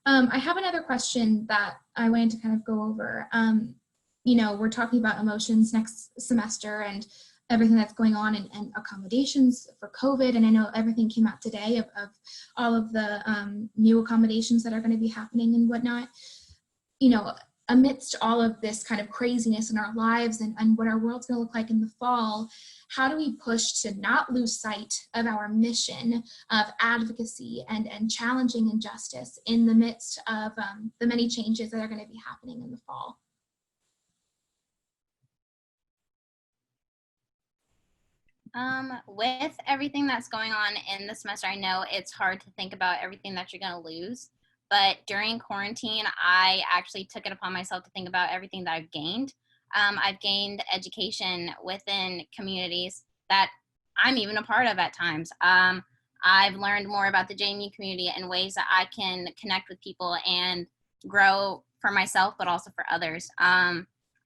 I have another question that I wanted to kind of go over. You know, we're talking about emotions next semester and everything that's going on and accommodations for COVID. And I know everything came out today of all of the new accommodations that are going to be happening and whatnot. You know, amidst all of this kind of craziness in our lives and what our world's going to look like in the fall, how do we push to not lose sight of our mission of advocacy and challenging injustice in the midst of the many changes that are going to be happening in the fall? With everything that's going on in the semester, I know it's hard to think about everything that you're going to lose. But during quarantine, I actually took it upon myself to think about everything that I've gained. I've gained education within communities that I'm even a part of at times. I've learned more about the JMU community and ways that I can connect with people and grow for myself, but also for others.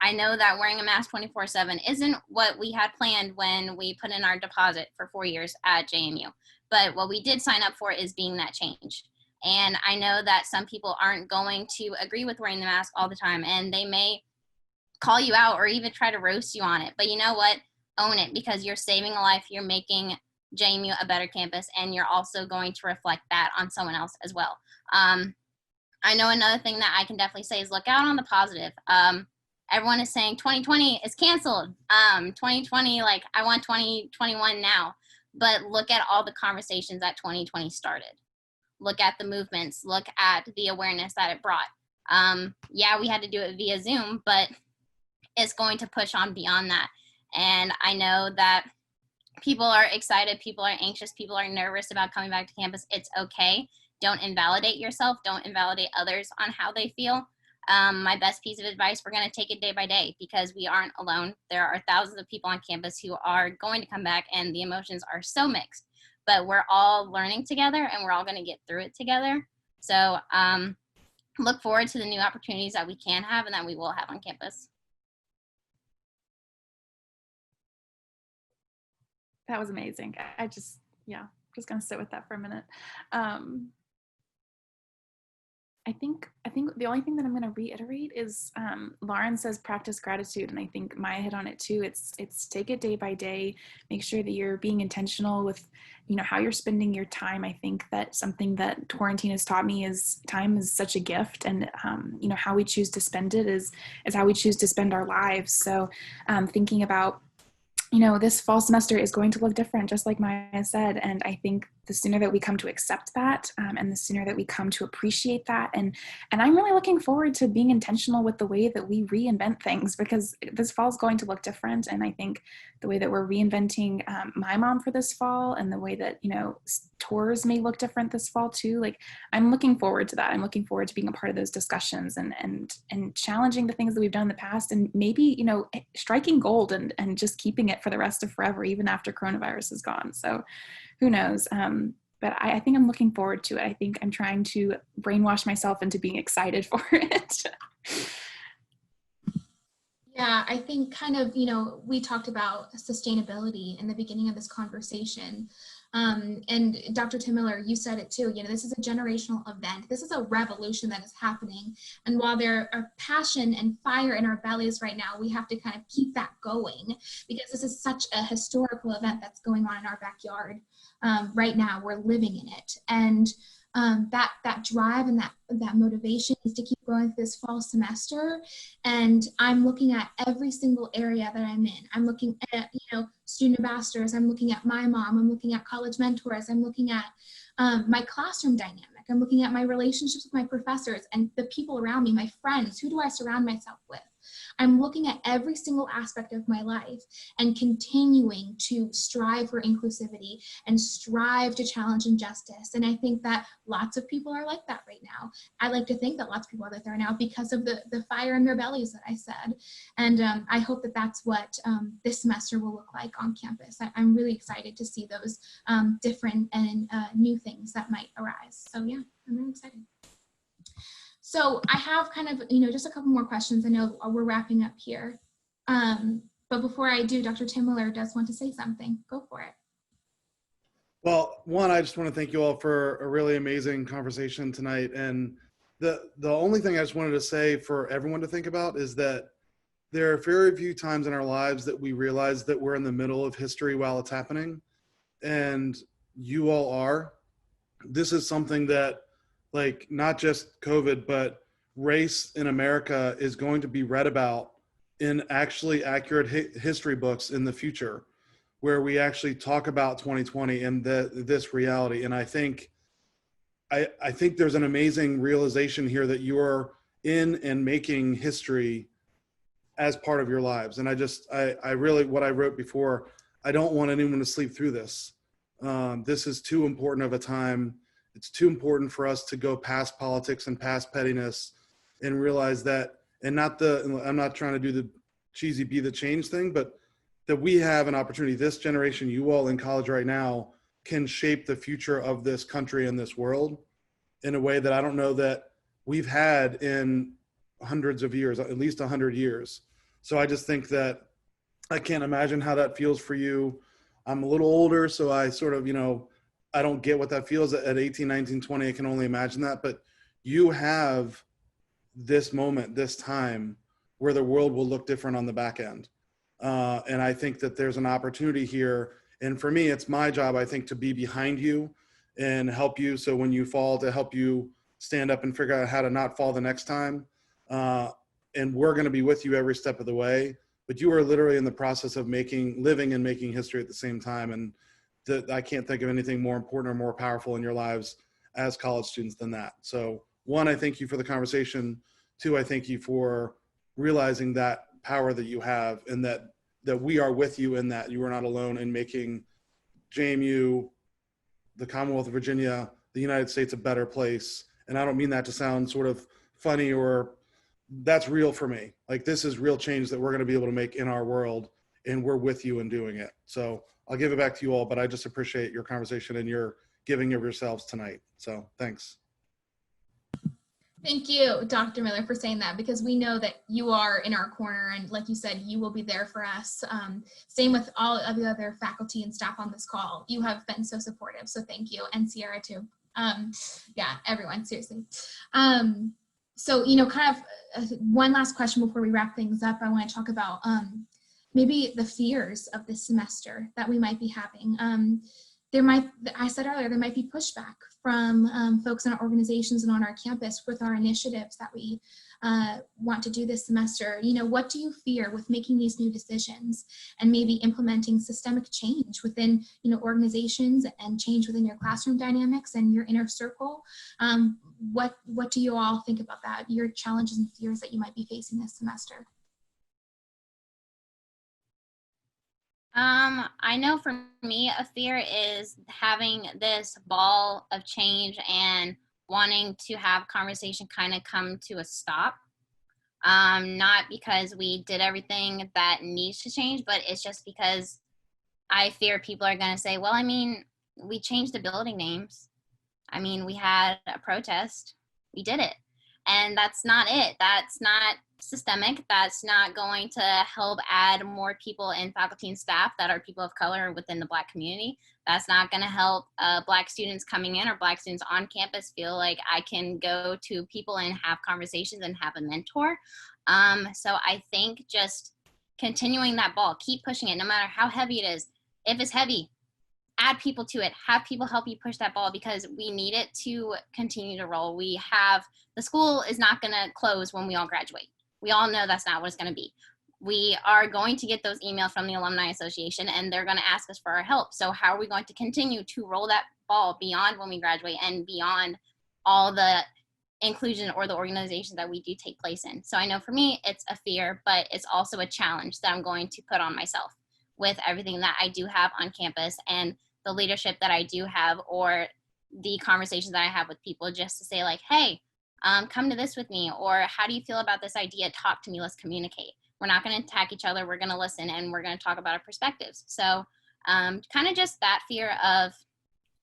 I know that wearing a mask 24/7 isn't what we had planned when we put in our deposit for 4 years at JMU. But what we did sign up for is being that change. And I know that some people aren't going to agree with wearing the mask all the time, and they may call you out or even try to roast you on it. But you know what? Own it, because you're saving a life, you're making JMU a better campus, and you're also going to reflect that on someone else as well. I know another thing that I can definitely say is look out on the positive. Everyone is saying 2020 is canceled. 2020, like, I want 2021 now. But look at all the conversations that 2020 started. Look at the movements, look at the awareness that it brought. Yeah, we had to do it via Zoom, but it's going to push on beyond that. And I know that people are excited, people are anxious, people are nervous about coming back to campus. It's okay. Don't invalidate yourself. Don't invalidate others on how they feel. My best piece of advice, we're going to take it day by day, because we aren't alone. There are thousands of people on campus who are going to come back, and the emotions are so mixed. But we're all learning together, and we're all going to get through it together. So look forward to the new opportunities that we can have and that we will have on campus. That was amazing. I just going to sit with that for a minute. I think the only thing that I'm going to reiterate is Lauren says practice gratitude, and I think Maya hit on it too. It's take it day by day. Make sure that you're being intentional with, you know, how you're spending your time. I think that something that quarantine has taught me is time is such a gift, and you know, how we choose to spend it is how we choose to spend our lives. So thinking about, you know, this fall semester is going to look different, just like Maya said. And I think the sooner that we come to accept that, and the sooner that we come to appreciate that, and I'm really looking forward to being intentional with the way that we reinvent things, because this fall is going to look different. And I think the way that we're reinventing my mom for this fall, and the way that, you know, tours may look different this fall too. Like, I'm looking forward to that. I'm looking forward to being a part of those discussions and challenging the things that we've done in the past, and maybe, you know, striking gold and just keeping it for the rest of forever, even after coronavirus is gone. So who knows? But I think I'm looking forward to it. I think I'm trying to brainwash myself into being excited for it. Yeah, I think kind of, you know, we talked about sustainability in the beginning of this conversation. And Dr. Tim Miller, you said it too, you know, this is a generational event. This is a revolution that is happening. And while there are passion and fire in our bellies right now, we have to kind of keep that going, because this is such a historical event that's going on in our backyard. Right now, we're living in it. And that drive and that motivation is to keep going through this fall semester. And I'm looking at every single area that I'm in. I'm looking at, you know, student ambassadors. I'm looking at my mom. I'm looking at college mentors. I'm looking at my classroom dynamic. I'm looking at my relationships with my professors and the people around me, my friends. Who do I surround myself with? I'm looking at every single aspect of my life and continuing to strive for inclusivity and strive to challenge injustice. And I think that lots of people are like that right now. I like to think that lots of people are like that right now because of the fire in their bellies that I said. And I hope that that's what this semester will look like on campus. I'm really excited to see those different and new things that might arise. So yeah, I'm really excited. So I have kind of, you know, just a couple more questions. I know we're wrapping up here. But before I do, Dr. Tim Miller does want to say something. Go for it. Well, one, I just want to thank you all for a really amazing conversation tonight. And The only thing I just wanted to say for everyone to think about is that there are very few times in our lives that we realize that we're in the middle of history while it's happening. And you all are. This is something that, like, not just COVID, but race in America is going to be read about in actually accurate history books in the future, where we actually talk about 2020 and this reality. And I think there's an amazing realization here that you are in and making history as part of your lives. And I really, what I wrote before, I don't want anyone to sleep through this. This is too important of a time. It's too important for us to go past politics and past pettiness and realize that, and I'm not trying to do the cheesy be the change thing, but that we have an opportunity. This generation, you all in college right now, can shape the future of this country and this world in a way that I don't know that we've had in hundreds of years, at least 100 years. So I just think that I can't imagine how that feels for you. I'm a little older, so I sort of, I don't get what that feels at 18, 19, 20. I can only imagine that. But you have this moment, this time, where the world will look different on the back end. And I think that there's an opportunity here. And for me, it's my job, I think, to be behind you and help you. So when you fall, to help you stand up and figure out how to not fall the next time. And we're going to be with you every step of the way. But you are literally in the process of living and making history at the same time. And I can't think of anything more important or more powerful in your lives as college students than that. So one, I thank you for the conversation. Two, I thank you for realizing that power that you have, and that we are with you in that. You are not alone in making JMU, the Commonwealth of Virginia, the United States a better place. And I don't mean that to sound sort of funny, or that's real for me. Like, this is real change that we're going to be able to make in our world, and we're with you in doing it. So I'll give it back to you all, but I just appreciate your conversation and your giving of yourselves tonight. So thanks. Thank you, Dr. Miller, for saying that, because we know that you are in our corner, and like you said, you will be there for us. Same with all of the other faculty and staff on this call. You have been so supportive, so thank you, and Sierra too. Yeah, everyone, seriously. So, kind of one last question before we wrap things up. I want to talk about maybe the fears of this semester that we might be having. I said earlier, there might be pushback from folks in our organizations and on our campus with our initiatives that we want to do this semester. What do you fear with making these new decisions and maybe implementing systemic change within, organizations and change within your classroom dynamics and your inner circle? What do you all think about that? Your challenges and fears that you might be facing this semester? I know for me, a fear is having this ball of change and wanting to have conversation kind of come to a stop. Not because we did everything that needs to change, but it's just because I fear people are going to say, well, we changed the building names. We had a protest. We did it. And that's not it. That's not systemic. That's not going to help add more people in faculty and staff that are people of color within the Black community. That's not going to help Black students coming in or Black students on campus feel like I can go to people and have conversations and have a mentor. So I think just continuing that ball, keep pushing it, no matter how heavy it is. If it's heavy, add people to it, have people help you push that ball, because we need it to continue to roll. The school is not going to close when we all graduate. We all know that's not what it's going to be. We are going to get those emails from the Alumni Association, and they're going to ask us for our help. So how are we going to continue to roll that ball beyond when we graduate and beyond all the inclusion or the organizations that we do take place in? So I know for me, it's a fear, but it's also a challenge that I'm going to put on myself with everything that I do have on campus and the leadership that I do have, or the conversations that I have with people, just to say like, hey, come to this with me, or how do you feel about this idea? Talk to me, let's communicate. We're not going to attack each other. We're going to listen, and we're going to talk about our perspectives. So kind of just that fear of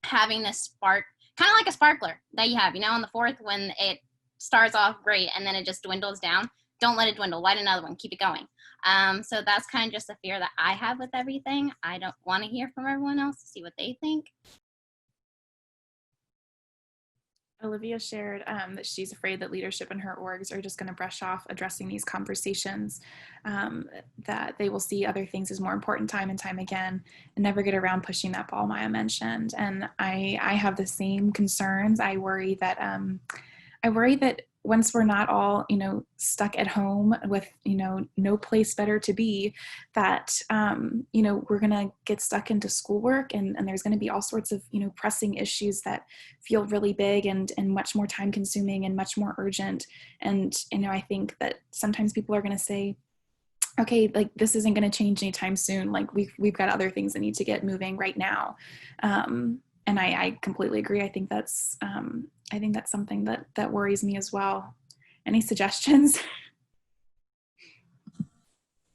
having this spark, kind of like a sparkler that you have, on the 4th when it starts off great and then it just dwindles down. Don't let it dwindle, light another one, keep it going. So that's kind of just a fear that I have with everything. I don't want to hear from everyone else to see what they think. Olivia shared that she's afraid that leadership in her orgs are just going to brush off addressing these conversations, that they will see other things as more important time and time again and never get around pushing that ball Maya mentioned. And I have the same concerns. I worry that once we're not all, stuck at home with, no place better to be, that, we're going to get stuck into schoolwork and there's going to be all sorts of, pressing issues that feel really big and much more time consuming and much more urgent. And, I think that sometimes people are going to say, okay, like this isn't going to change anytime soon. Like we've got other things that need to get moving right now. And I completely agree. I think that's something that worries me as well. Any suggestions?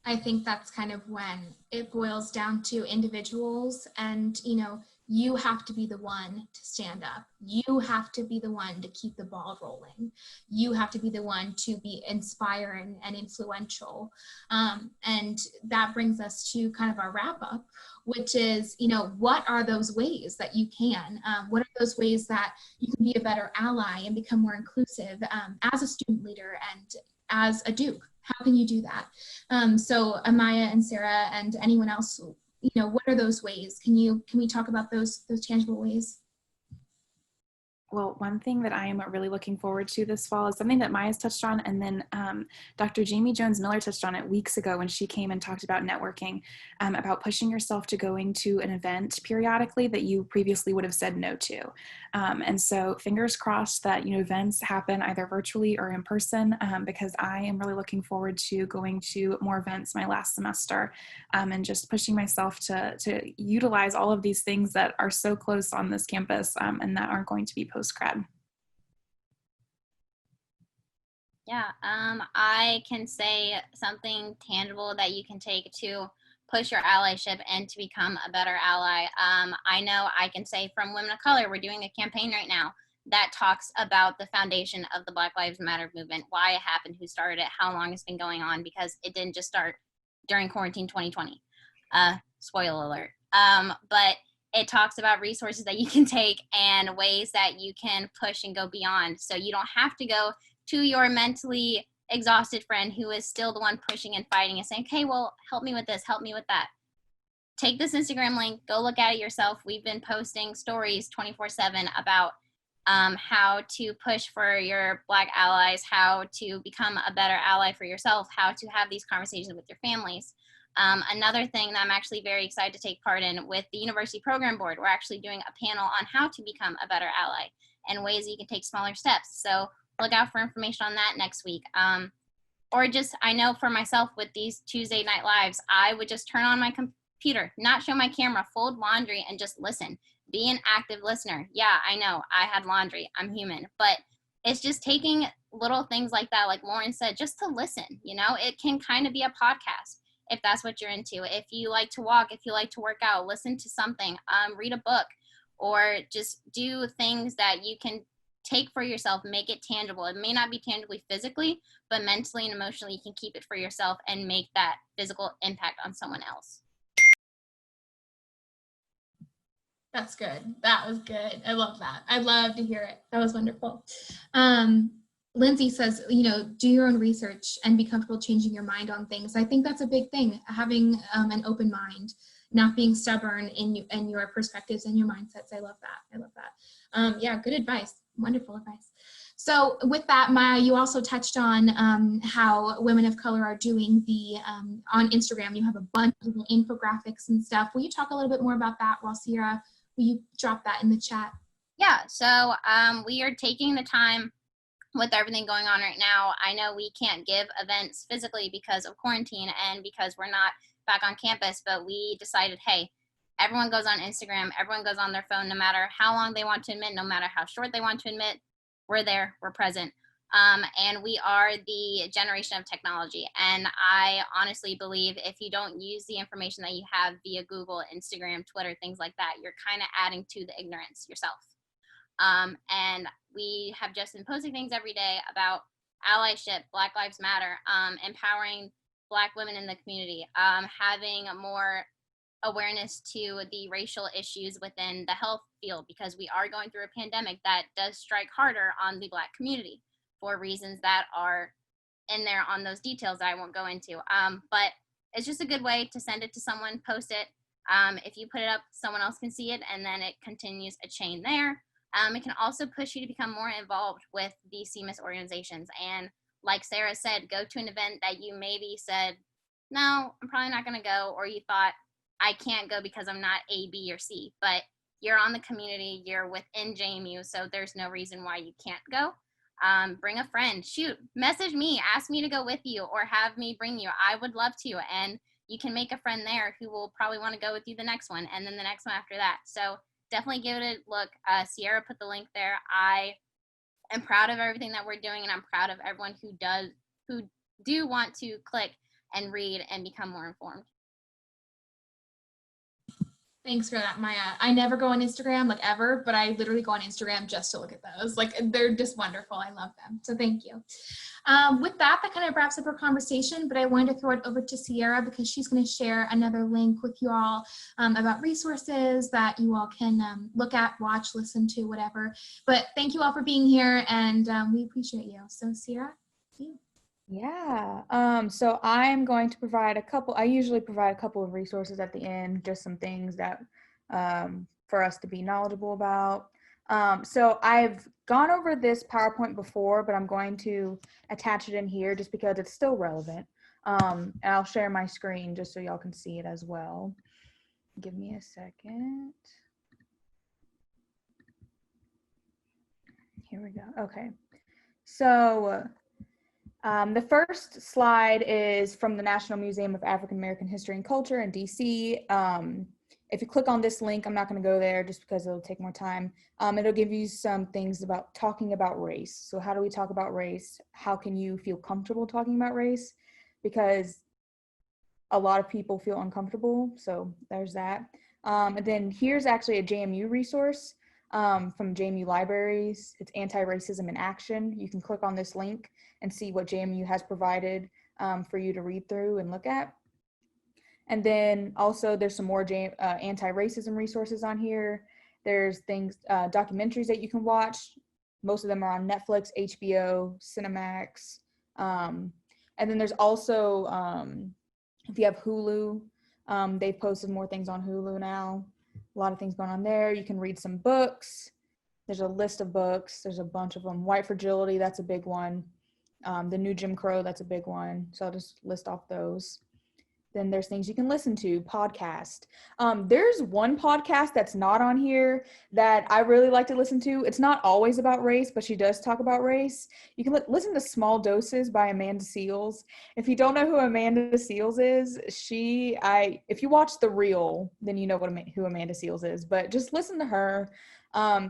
I think that's kind of when it boils down to individuals and, you have to be the one to stand up. You have to be the one to keep the ball rolling. You have to be the one to be inspiring and influential. And that brings us to kind of our wrap up, which is, what are those ways that you can? What are those ways that you can be a better ally and become more inclusive as a student leader and as a Duke? How can you do that? So Amaya and Sarah and anyone else, what are those ways? Can we talk about those tangible ways? Well, one thing that I am really looking forward to this fall is something that Maya's touched on, and then Dr. Jamie Jones-Miller touched on it weeks ago when she came and talked about networking, about pushing yourself to going to an event periodically that you previously would have said no to. And so fingers crossed that, events happen either virtually or in person, because I am really looking forward to going to more events my last semester, and just pushing myself to utilize all of these things that are so close on this campus, and that aren't going to be post-grad. Yeah, I can say something tangible that you can take to push your allyship and to become a better ally. I know I can say from Women of Color, we're doing a campaign right now that talks about the foundation of the Black Lives Matter movement, why it happened, who started it, how long it's been going on, because it didn't just start during quarantine 2020. Spoiler alert. But it talks about resources that you can take and ways that you can push and go beyond. So you don't have to go to your mentally exhausted friend who is still the one pushing and fighting and saying, okay, well, help me with this, help me with that. Take this Instagram link, go look at it yourself. We've been posting stories 24/7 about how to push for your Black allies, how to become a better ally for yourself, how to have these conversations with your families. Another thing that I'm actually very excited to take part in with the University Program Board, we're actually doing a panel on how to become a better ally and ways that you can take smaller steps. So look out for information on that next week. Or just, I know for myself with these Tuesday night lives, I would just turn on my computer, not show my camera, fold laundry, and just listen. Be an active listener. Yeah, I know, I had laundry, I'm human, but it's just taking little things like that, like Lauren said, just to listen, it can kind of be a podcast if that's what you're into. If you like to walk, if you like to work out, listen to something, read a book, or just do things that you can take for yourself, make it tangible. It may not be tangibly physically, but mentally and emotionally, you can keep it for yourself and make that physical impact on someone else. That's good. That was good. I love that. I love to hear it. That was wonderful. Lindsay says, do your own research and be comfortable changing your mind on things. I think that's a big thing, having an open mind, not being stubborn in your perspectives and your mindsets. I love that. I love that. Yeah, good advice. Wonderful advice. So with that, Maya, you also touched on how Women of Color are doing the, on Instagram, you have a bunch of infographics and stuff. Will you talk a little bit more about that while Sierra, will you drop that in the chat? Yeah, so we are taking the time with everything going on right now. I know we can't give events physically because of quarantine and because we're not back on campus, but we decided, hey, everyone goes on Instagram, everyone goes on their phone, no matter how long they want to admit, no matter how short they want to admit, we're there, we're present. And we are the generation of technology. And I honestly believe if you don't use the information that you have via Google, Instagram, Twitter, things like that, you're kind of adding to the ignorance yourself. And we have just been posting things every day about allyship, Black Lives Matter, empowering Black women in the community, having more awareness to the racial issues within the health field, because we are going through a pandemic that does strike harder on the Black community for reasons that are in there on those details that I won't go into. But it's just a good way to send it to someone, post it. If you put it up, someone else can see it, and then it continues a chain there. It can also push you to become more involved with the CMIS organizations. And like Sarah said, go to an event that you maybe said, no, I'm probably not going to go, or you thought, I can't go because I'm not A, B, or C. But you're on the community, you're within JMU, so there's no reason why you can't go. Bring a friend, shoot, message me, ask me to go with you, or have me bring you. I would love to. And you can make a friend there who will probably want to go with you the next one, and then the next one after that. So definitely give it a look. Sierra put the link there. I am proud of everything that we're doing, and I'm proud of everyone who do want to click and read and become more informed. Thanks for that, Maya. I never go on Instagram, like ever, but I literally go on Instagram just to look at those. Like, they're just wonderful. I love them. So thank you. With that kind of wraps up our conversation, but I wanted to throw it over to Sierra because she's going to share another link with you all about resources that you all can look at, watch, listen to, whatever. But thank you all for being here, and we appreciate you. So Sierra, you. Yeah, so I'm going to provide I usually provide a couple of resources at the end, just some things that for us to be knowledgeable about. So I've gone over this PowerPoint before, but I'm going to attach it in here just because it's still relevant. And I'll share my screen just so y'all can see it as well. Give me a second. Here we go. Okay, so the first slide is from the National Museum of African American History and Culture in DC. If you click on this link, I'm not going to go there just because it'll take more time. It'll give you some things about talking about race. So how do we talk about race? How can you feel comfortable talking about race? Because a lot of people feel uncomfortable. So there's that. And then here's actually a JMU resource from JMU Libraries. It's Anti-Racism in Action. You can click on this link and see what JMU has provided for you to read through and look at. And then also there's some more anti-racism resources on here. There's things, documentaries that you can watch. Most of them are on Netflix, HBO, Cinemax. And then there's also, if you have Hulu, they've posted more things on Hulu now. A lot of things going on there. You can read some books. There's a list of books. There's a bunch of them. White Fragility, that's a big one. The New Jim Crow, that's a big one. So I'll just list off those. Then there's things you can listen to, podcast. There's one podcast that's not on here that I really like to listen to. It's not always about race, but she does talk about race. You can listen to Small Doses by Amanda Seales. If you don't know who Amanda Seales is, if you watch The Real, then you know who Amanda Seales is, but just listen to her.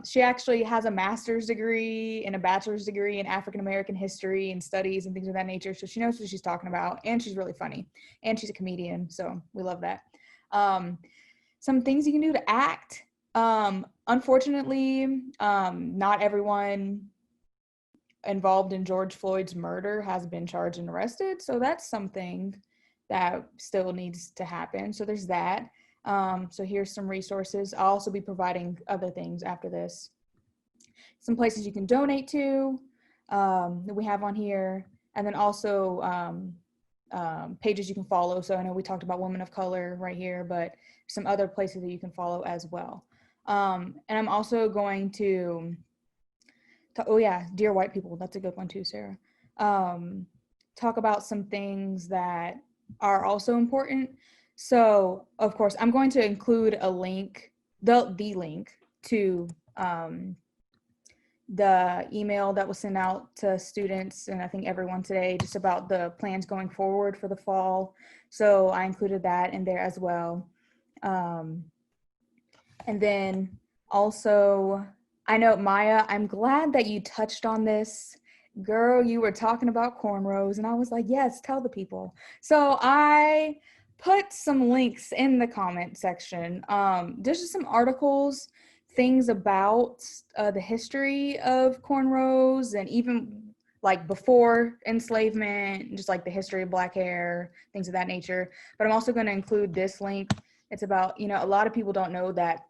She actually has a master's degree and a bachelor's degree in African American history and studies and things of that nature. So she knows what she's talking about, and she's really funny, and she's a comedian. So we love that. Some things you can do to act. Unfortunately, not everyone involved in George Floyd's murder has been charged and arrested. So that's something that still needs to happen. So there's that. So here's some resources. I'll also be providing other things after this. Some places you can donate to that we have on here, and then also pages you can follow. So I know we talked about women of color right here, but some other places that you can follow as well. And I'm also going to oh yeah, Dear White People, that's a good one too, Sarah. Talk about some things that are also important. So, of course, I'm going to include a link, the link to the email that was sent out to students and I think everyone today just about the plans going forward for the fall. So I included that in there as well. And then also, I know, Maya, I'm glad that you touched on this. Girl, you were talking about cornrows, and I was like, yes, tell the people. So I put some links in the comment section. There's just some articles, things about the history of cornrows and even like before enslavement, just like the history of Black hair, things of that nature. But I'm also going to include this link It's about, a lot of people don't know that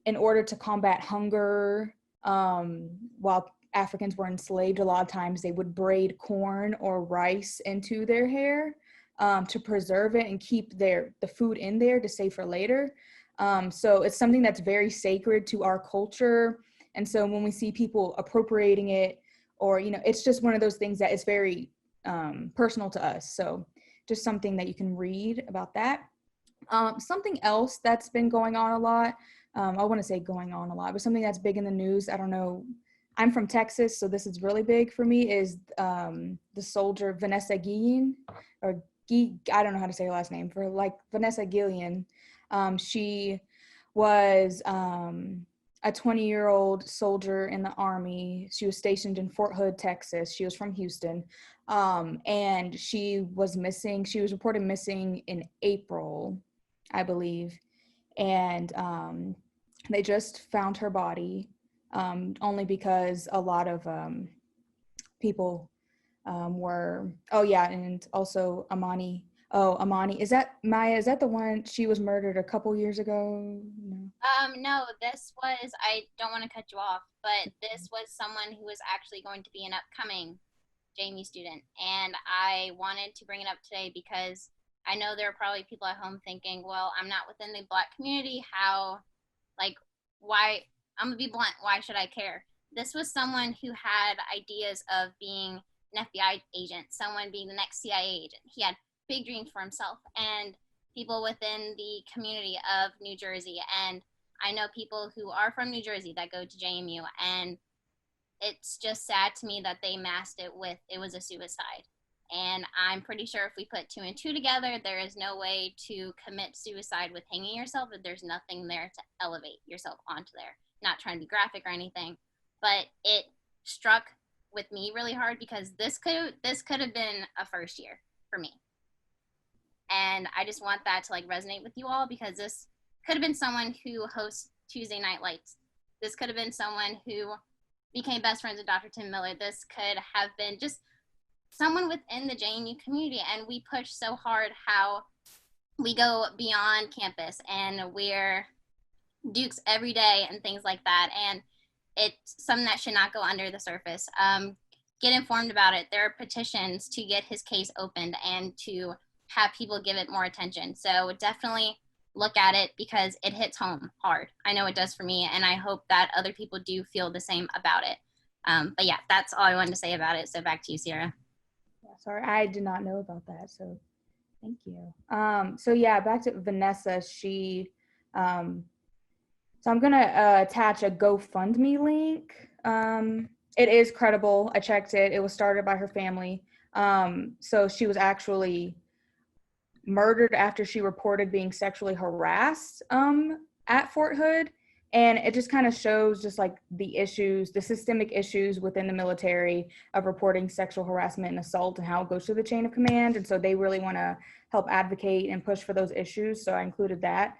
in order to combat hunger, while Africans were enslaved, a lot of times they would braid corn or rice into their hair to preserve it and keep the food in there to save for later. So it's something that's very sacred to our culture. And so when we see people appropriating it, or, it's just one of those things that is very personal to us. So just something that you can read about that. Something else that's been going on a lot, I want to say going on a lot, but something that's big in the news, I don't know, I'm from Texas, so this is really big for me, is the soldier Vanessa Guillen, or I don't know how to say her last name, for like Vanessa Guillen. She was a 20-year-old soldier in the Army. She was stationed in Fort Hood, Texas. She was from Houston. And she was missing. She was reported missing in April, I believe. And they just found her body, only because a lot of people were, oh yeah, and also Amani. Oh, Amani, is that Maya? Is that the one, she was murdered a couple years ago? No. No, this was, I don't want to cut you off, but this was someone who was actually going to be an upcoming JMU student. And I wanted to bring it up today because I know there are probably people at home thinking, well, I'm not within the Black community. How, like, why, I'm gonna be blunt, why should I care? This was someone who had ideas of being an FBI agent, someone being the next CIA agent. He had big dreams for himself and people within the community of New Jersey. And I know people who are from New Jersey that go to JMU, and it's just sad to me that they masked it with, it was a suicide. And I'm pretty sure if we put 2 and 2 together, there is no way to commit suicide with hanging yourself, if there's nothing there to elevate yourself onto there. Not trying to be graphic or anything, but it struck with me really hard because this could have been a first year for me. And I just want that to like resonate with you all, because this could have been someone who hosts Tuesday Night Lights. This could have been someone who became best friends with Dr. Tim Miller. This could have been just someone within the JMU community. And we push so hard how we go beyond campus and we're Dukes every day and things like that. And it's something that should not go under the surface. Get informed about it. There are petitions to get his case opened and to have people give it more attention. So definitely look at it because it hits home hard. I know it does for me, and I hope that other people do feel the same about it. But yeah, that's all I wanted to say about it. So back to you, Sierra. Sorry, I did not know about that, so thank you. So yeah, back to Vanessa. She, so I'm gonna attach a GoFundMe link. It is credible. I checked it. It was started by her family. So she was actually murdered after she reported being sexually harassed at Fort Hood. And it just kind of shows just like the issues, the systemic issues within the military of reporting sexual harassment and assault and how it goes through the chain of command. And so they really want to help advocate and push for those issues. So I included that.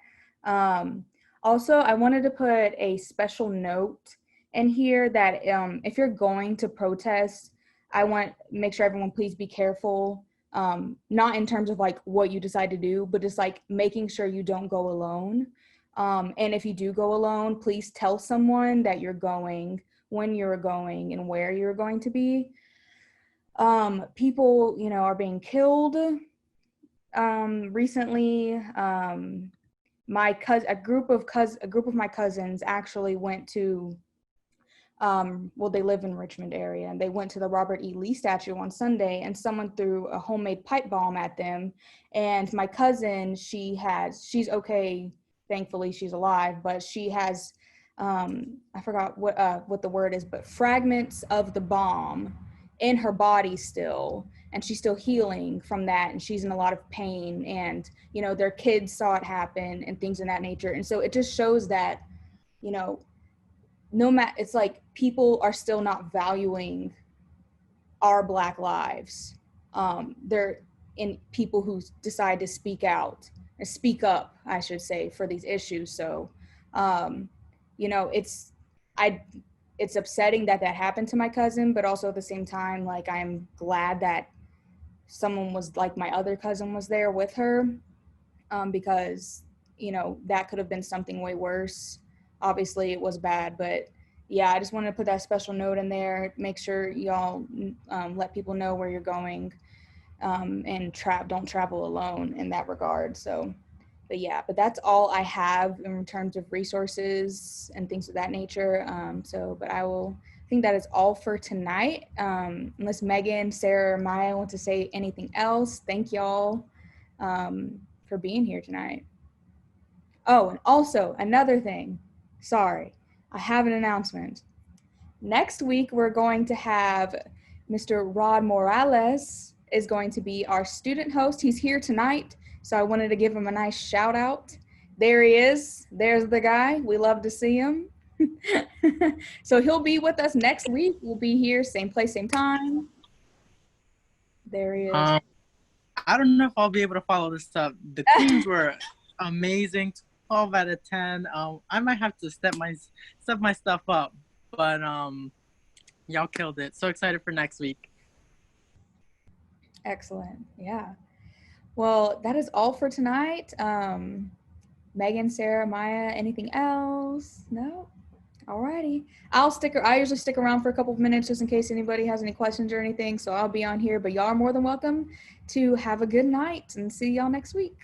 Also, I wanted to put a special note in here that if you're going to protest, I want to make sure everyone please be careful. Not in terms of like what you decide to do, but just like making sure you don't go alone. And if you do go alone, please tell someone that you're going, when you're going, and where you're going to be. People, are being killed. Recently, a group of my cousins actually went to, they live in Richmond area, and they went to the Robert E. Lee statue on Sunday, and someone threw a homemade pipe bomb at them. And my cousin, she's okay. Thankfully, she's alive, but she has, I forgot what the word is, but fragments of the bomb in her body still, and she's still healing from that, and she's in a lot of pain, and, their kids saw it happen and things of that nature. And so it just shows that, no matter, it's like people are still not valuing our Black lives. They're in people who decide to speak out, or speak up, I should say, for these issues. So, it's upsetting that happened to my cousin, but also at the same time, like, I'm glad that someone was like my other cousin was there with her, because you know, that could have been something way worse. Obviously it was bad, but yeah, I just wanted to put that special note in there. Make sure y'all let people know where you're going, and don't travel alone in that regard. So, but yeah, but that's all I have in terms of resources and things of that nature. But I think that is all for tonight. Unless Megan, Sarah, or Maya want to say anything else, thank y'all for being here tonight. Oh, and also another thing, sorry, I have an announcement. Next week, we're going to have Mr. Rod Morales is going to be our student host. He's here tonight, so I wanted to give him a nice shout out. There he is. There's the guy. We love to see him. So he'll be with us next week. We'll be here, same place, same time. There he is. I don't know if I'll be able to follow this up. The queens were amazing. 12 out of 10. I might have to step my stuff up, but y'all killed it. So excited for next week. Excellent. Yeah. Well, that is all for tonight. Megan, Sarah, Maya, anything else? No? Alrighty. I usually stick around for a couple of minutes just in case anybody has any questions or anything. So I'll be on here, but y'all are more than welcome to have a good night and see y'all next week.